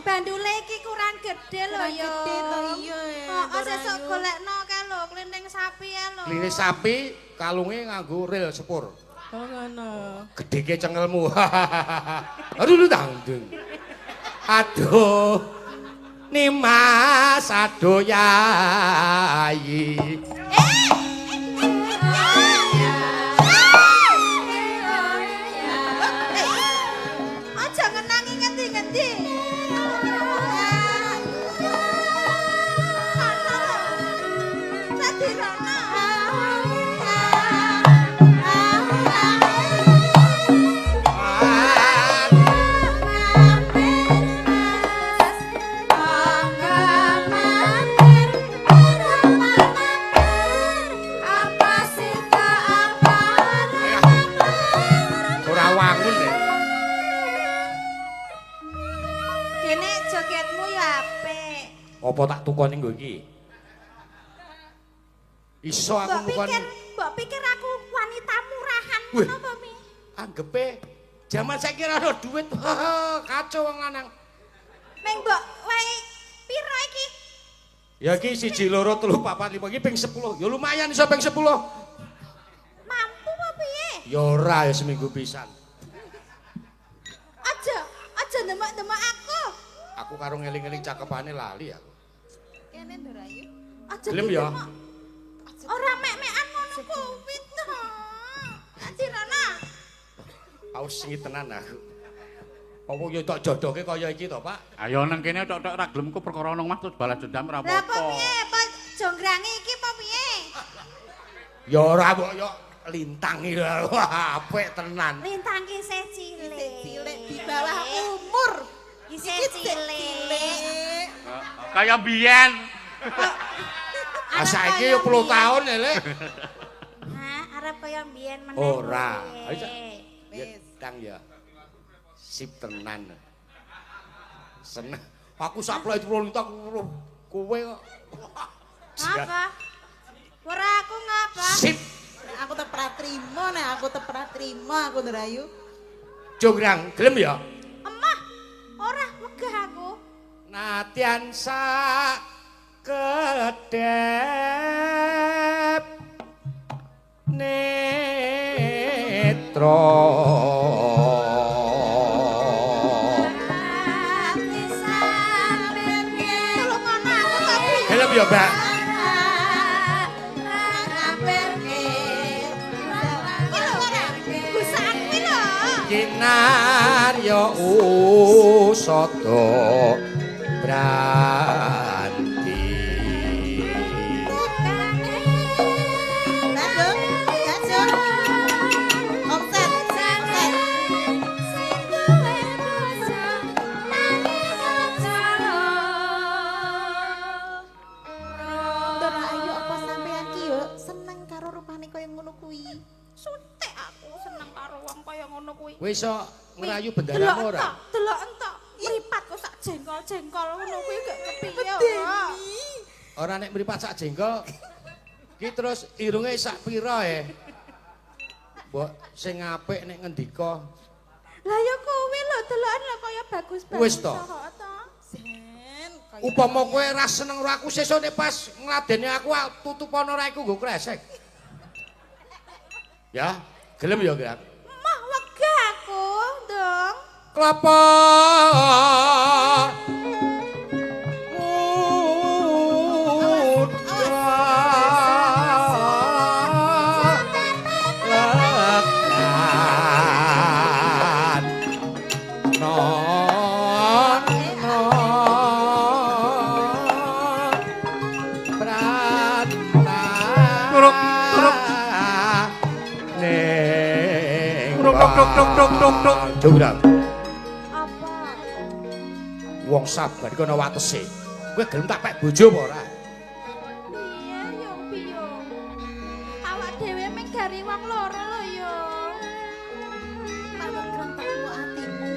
Bandule iki kurang gede lho Kurang ya. gede to iya. Heeh, sesuk golekno kae lho klinting sapi ya lho. Klinis sapi kalunge nganggo ril sepur. Oh ngono. Gedhe cengelmu. Aduh tangdung. Aduh. Nimas aduh yayi. Aja ngenangi ngendi-ngendi. Ora wangun lho. Kene jogetmu ya apik. Apa tak tukoni nggo iki? Iso aku tukoni. Mbok pikir aku wanita murahan Wih. ngono apa Mi? Anggepe jaman saiki ora ono duit. Kacau wong lanang. Meng mbok wae piro iki? Ya iki 1 2 3 4 5 iki ping 10. Ya lumayan iso ping 10. Mampu apa piye? Ya ora ya seminggu pisan. Aja demak-demak aku. Aku karo ngeling-eling cakepane lali aku. Kene Ndorayu. Aja Gelem ya? didemak. Ora mek-mekan ngono kuwi to. Adirana. Aus sing tenan aku. Apa yo tok jodoke kaya iki to, Pak? Ayo nang kene tok-tok ra gelem ku perkara nang Mas terus balas dendam ora Lah apa apa-apa. piye? Apa jonggrange iki apa piye? Ya ora mbok yo lintangi lho. Wah, apik tenan. Lintang ki isih cilik. Isih cilik di bawah umur. Isih Iki cilik. Kaya biyen. Ah saiki yo 10 tahun ya, Lek. Hah, arep kaya mbiyen meneh. Ora. kuwi. Ayo, ya tang ya. Sip tenan. Seneng. Aku saplok itu lintak kowe kok. Apa? Ora aku ngapa? Sip. Aku tep ra trimo aku Ndorayu. Jograng, gelem ya? Emah, ora wegah aku. Natyan sak kedep netra Ati sampeyan tolong ana aku tapi. gelem ya Mbak kinar ya usada branti Ndorayu apa sampean ki yo seneng karo rupane kaya ngono kuwi. Sutek aku seneng karo wong kaya ngono kuwi. kowe iso ngerayu bendaramu ora Delok entok. Mripat kok sak jengkol-jengkol ngono kuwi gak kepiye ora. ora nek mripat sak jengkol ki terus irunge sak pira mbok sing apik nek ngendika Lah ya kuwi lho delokan lho kaya bagus-bagus. Wis to. Sen kaya upama kowe ra seneng karo aku sesuk nek pas ngladeni aku tutupan ora iku nggo kresek ya gelem ya Kak Mah wegah aku, Dong. Klapa Jurang. Apa? Wong sabar iku ana watese. Kowe gelem tak pek bojo apa ora? Piye yo piye? jari wong loro lho yo. Malah krentekmu atimu.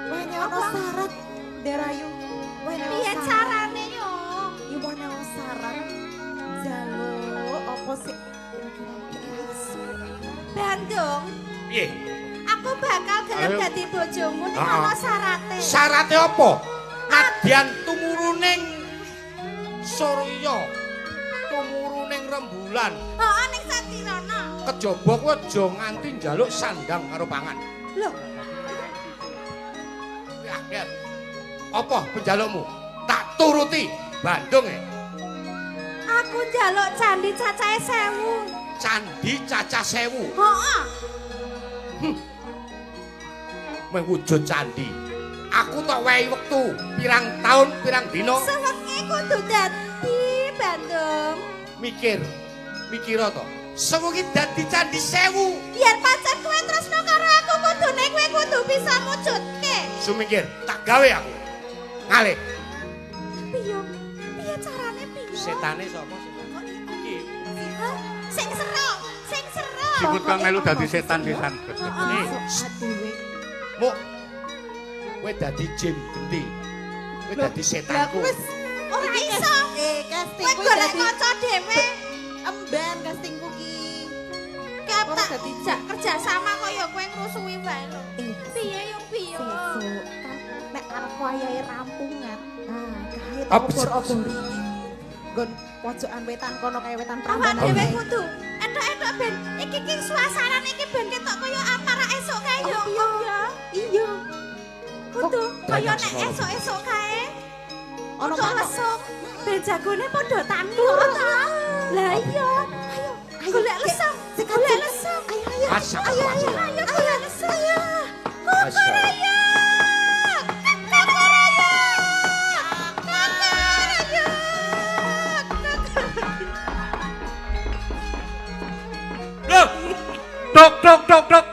Wene ono syarat, Derayu. Wene ono Piye syarat. carane yo? Ya wene ono syarat. Jaluk apa sih? Bandung, Piye? aku bakal gelem Ayo. dadi bojomu ning Ah. ana syarate. Syarate apa? Nadyan tumuruning Surya. Tumuruning rembulan. Heeh ning Satirana. Kejaba kuwi aja nganti njaluk sandang karo pangan. Lho, Ya. Apa penjalukmu? Tak turuti. Bandung ya. aku njaluk candi cacahe 1000. Candi Cacah Sewu. Heeh. Mewujud candi. Aku tak wehi wektu pirang taun, pirang dina Sewengi kudu dadi Bandung. mikir. Mikira to. Sewengi dadi candi 1000. Biar pancen kowe tresno karo aku kudune kowe kudu bisa mujudke. Sumikir, tak gawe aku. Ngalih. Piye? Piye carane piye? Setane sapa sih? Iki. Hah? Sing sero, sing sero. Sikut kang melu dadi setan pisan. Nih, Adewe. Muk. Kowe dadi jin genti. Kowe dadi setanku. Ora iso. Kowe Castingku golek dadi kanca dhewe. emban castingku ki. Kata dijak kerja sama kaya kowe ngrusuhi wae lho. Piye yo piye? Sesuk kan nek arep wayahe rampungan. Nah, kae Apa? obor-obori. Nggon pojokan wetan kono kae wetan Awak prambanan. dhewe kudu entuk-entuk ben iki suasana iki ben ketok kaya amarah esuk kae yo. Iya. Kudu kaya banyak nek semalam. esuk-esuk kae. Ono Ono lesuk. Ben jagone padha tani kok ta. Lah iya. Ayo. Golek lesuk. Golek lesuk. Ayo. Masa. Ayo golek lesuk. Ayo. Masa. Loh. Tok tok tok tok.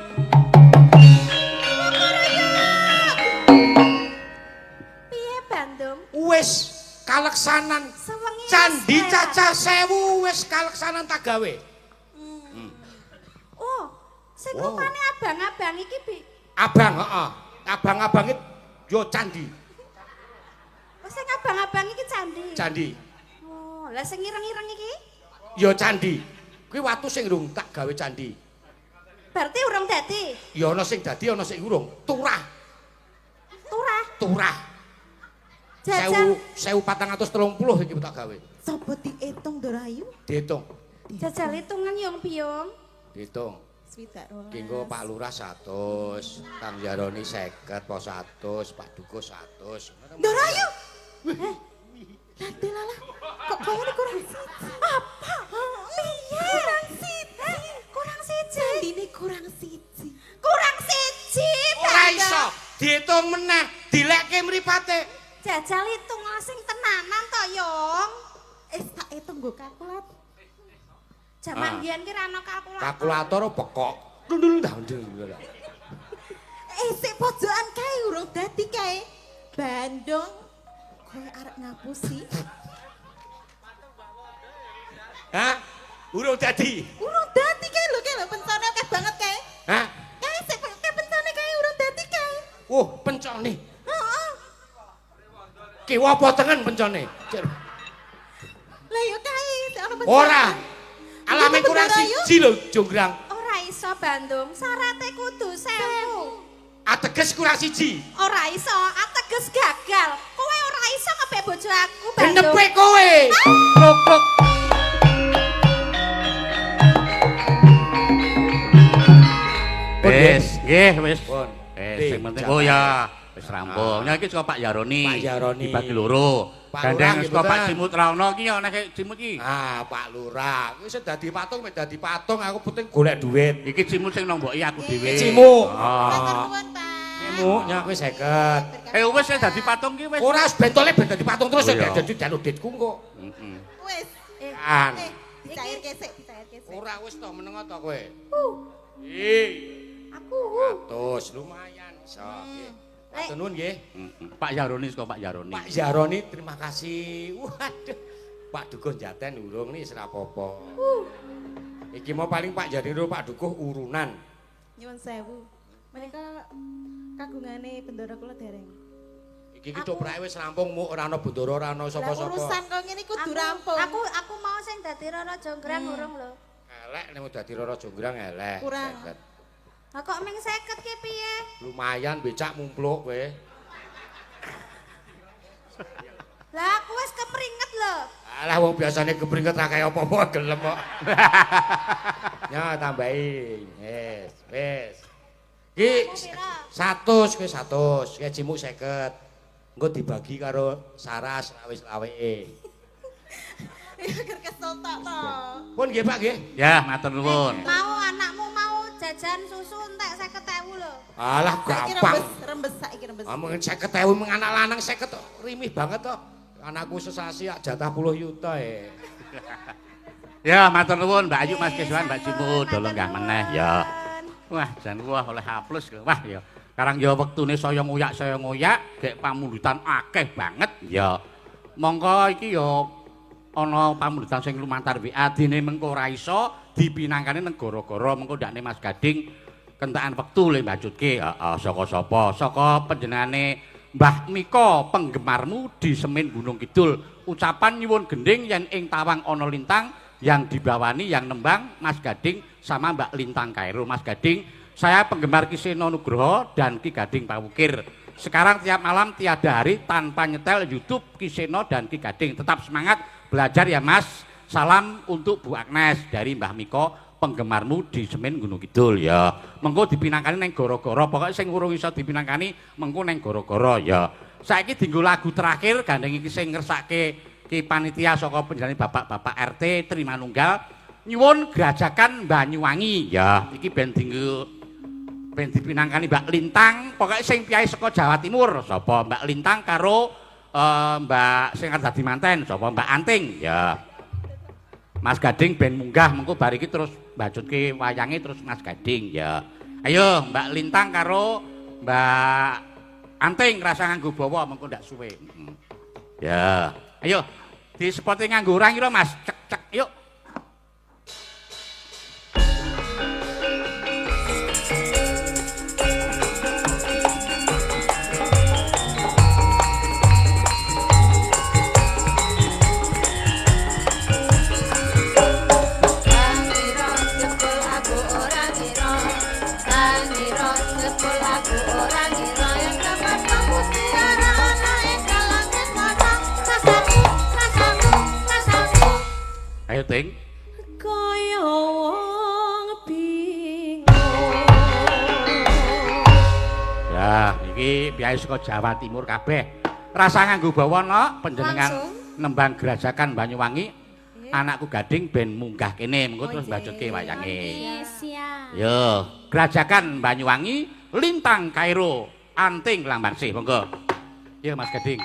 Piye Bandung? Wis kaleksanan. Sewengi Candi wis Cacah Sewu wis kaleksanan tak gawe. Oh, sing Wow. rupane abang-abang iki Abang, heeh. Abang-abang yo candi. Oh, sing abang-abang iki candi. Candi. Oh, lah sing ireng-ireng iki? Yo candi. Kuwi watu sing urung tak gawe candi. Berarti urung dadi. Ya ana sing dadi ana sing urung. Turah, Turah. turah. Jajal 1430 iki tak gawe. Sopo diitung Dorayu? Diitung, jajal hitungan yung piyong. diitung. Swidak rolas. Kengko Pak Lurah 100, Kang Jaroni 50, Pos 100, Pak Dukus 100. Dorayu. Nanti lala. Kok kayaknya kurang siji? Apa? Piye? Kurang siji. Kurang siji. Ini kurang siji. Kurang siji. Ora Bandung. iso, diitung meneh, dilekke mripate. Jajal hitung sing tenanan to, Yung. Tak hitung nggo kalkulat. Jaman Ah. biyen ki ra ono kalkulator. Kalkulator bekok. Ndul Sik pojokan kae urung dadi kae. Bandung. Kowe arep ngapusi. Hah? Urung dadi. Urung dadi kae lho pencone akeh banget kae. Hah? Kae sik pencone kae urung dadi kae. Pencone. Heeh. Kiwa apa tengen pencone? Lah ya kae sik ono pencone. Ora. Alame Iya, kurang bener, ayo. siji lho, Jonggrang. Ora iso Bandung, syaraté kudu 1000. Ateges kurang siji. Ora iso, ateges gagal. Kowe ora iso ngebek bojo aku, Bandung. Genepe kowe. Tok tok. Wis, nggih wis. Pun. Sing penting oh ya wis rampung. Nek iki saka Pak Yaroni. Pak Yaroni. Dibagi loro. Pak Gandeng Lurah, saka Pak gitu, Cimut Raono iki ya nek Cimut iki. Ah, Pak Lurah. Wis dadi patung, dadi patung aku penting golek duit. Iki Cimut sing nomboki aku dhewe. Cimut. Oh. Nuwun, Pak. Mu nyak wis 50. Wis dadi patung ki wis. Ora bentole ben dadi patung terus Oh, iya. dadi jaluk duitku kok. Heeh. Wis. Kan. Dicairke sik, dicairke sik. Ora wis to meneng to kowe. Aku. 100 lumayan iso. Nggih. Matur nuwun nggih. Pak Yaroni saka Pak Yaroni. Pak Yaroni terima kasih. Waduh. Pak Dukuh Jaten urung nih serapopo. Iki mau paling Pak Jadiro Pak Dukuh urunan. Nyuwun sewu. Menika kagungane bendara kula dereng. Iki coprake wis rampung mu ora ana bendara ora ana sapa-sapa. Urusan kok ngene kudu rampung. Aku mau sing dadi Rara Jonggrang urung lho. Elek nek dadi Rara Jonggrang elek. Kurang. 50. Lah kok ming 50 ki piye? Lumayan becak mumpluk kowe. Lah aku wis kepringet lho. Alah wong biasane kepringet ra kaya apa-apa gelem kok. Ya tambahi. Wis. Ki 100 kowe 100, gajimu 50. Engko dibagi karo Saras wis laweke. Ger kesel tok to. Pun nggih Pak nggih. Ya, matur nuwun. Mau anakmu mau jajan susu entek 50.000 lho. Alah Saiki gampang. rembes saiki rembes. Ngomongin 50.000 mung anak lanang 50 rimih banget to. Anakku sesasi jatah 10 yuta Ya, matur nuwun Mbak Ayu, Mas Keswan, Mbak Cimu, dolo nggah meneh ya. Wah, jan wah oleh A+ wah ya. Karang ya wektune saya ngoyak, gek pamundutan akeh banget ya. Monggo iki ya ana pamundutan sing lumantar WA dene mengko ora iso dipinangkane negara-gara mengko ndakne Mas Gading kentekan wektu le mbajutke. Heeh, saka sapa? Saka panjenengane Mbah Mika penggemarmu di Semen Gunung Kidul. Ucapan nyuwun gending yen ing tawang ana lintang yang dibawani yang nembang Mas Gading sama Mbak Lintang Kairo. Mas Gading, saya penggemar Ki Seno Nugroho dan Ki Gading Pawukir. Sekarang tiap malam tiada hari tanpa nyetel YouTube Ki Seno dan Ki Gading. Tetap semangat belajar ya Mas. Salam untuk Bu Agnes dari Mbah Miko, penggemarmu di Semen Gunung Kidul ya. Mengko dipinangkani neng goro-goro. Pokoknya sing urung iso dipinangkani mengko neng goro-goro ya. Saiki dienggo lagu terakhir gandeng iki sing ngersake Ki panitia saka panjenengan bapak-bapak RT Trimanunggal nyuwun Grajakan Banyuwangi ya. Iki ben dienggo ben dipinangkani Mbak Lintang, pokoknya sing piyai saka Jawa Timur sapa Mbak Lintang karo Mbak sing arep dadi manten sapa Mbak Anting ya. Mas Gading ben munggah mengko bar iki terus mbajutke wayange terus Mas Gading ya. Ayo Mbak Lintang karo Mbak Anting rasa nganggo bawa mengko ndak suwe. Ya. Ayo di spot nganggo orang kira Mas. Cek yuk. Ayo Ting. Kaya wong bingung. Ya, iki piyai saka Jawa Timur kabeh. Rasa nganggo bawana panjenengan nembang Grajakan Banyuwangi. Anakku Gading ben munggah kene mengko terus mbajutke wayange. Siap. Yo, Grajakan Banyuwangi, Lintang Kairo, Anting Lambarsih, monggo. Yo Mas Gading.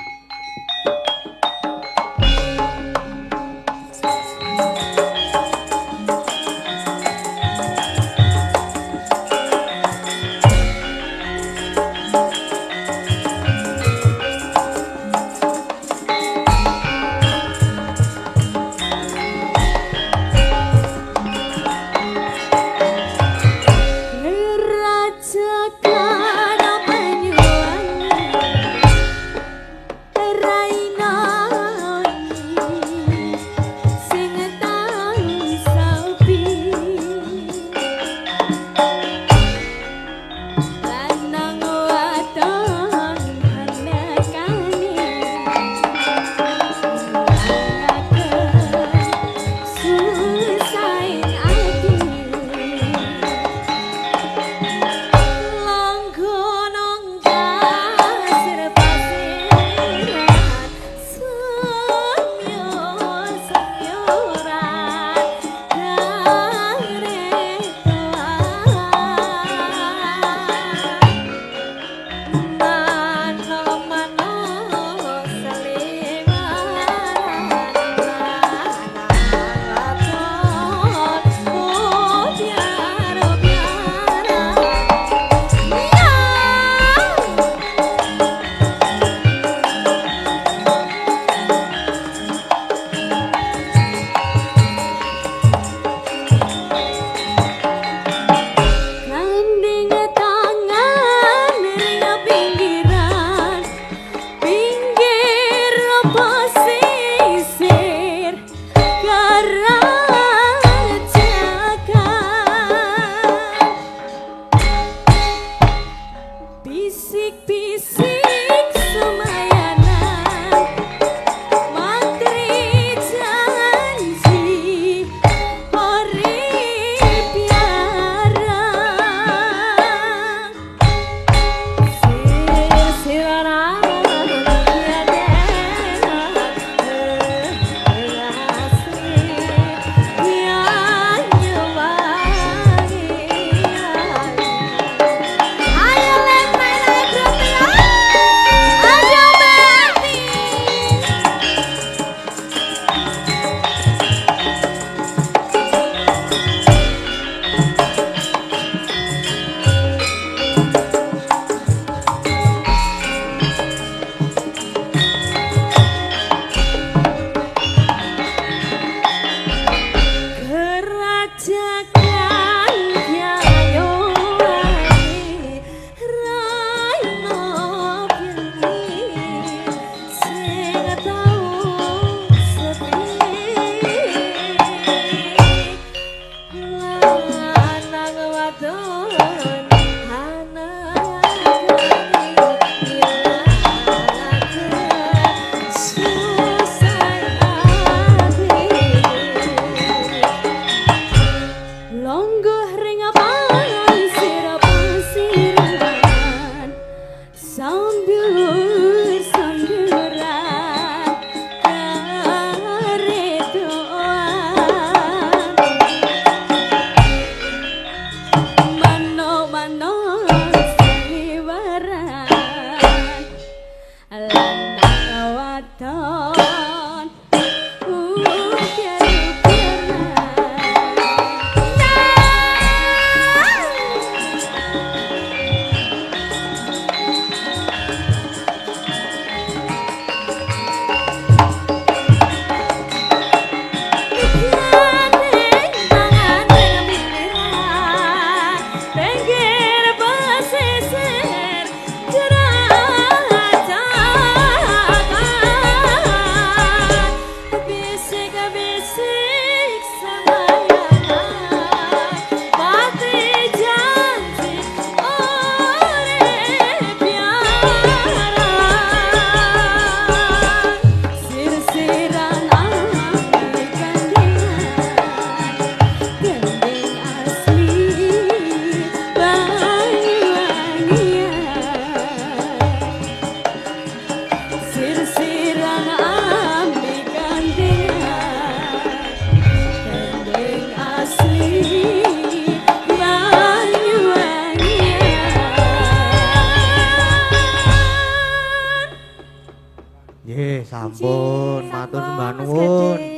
Sampun, matur sembah Mas nuwun. Gede.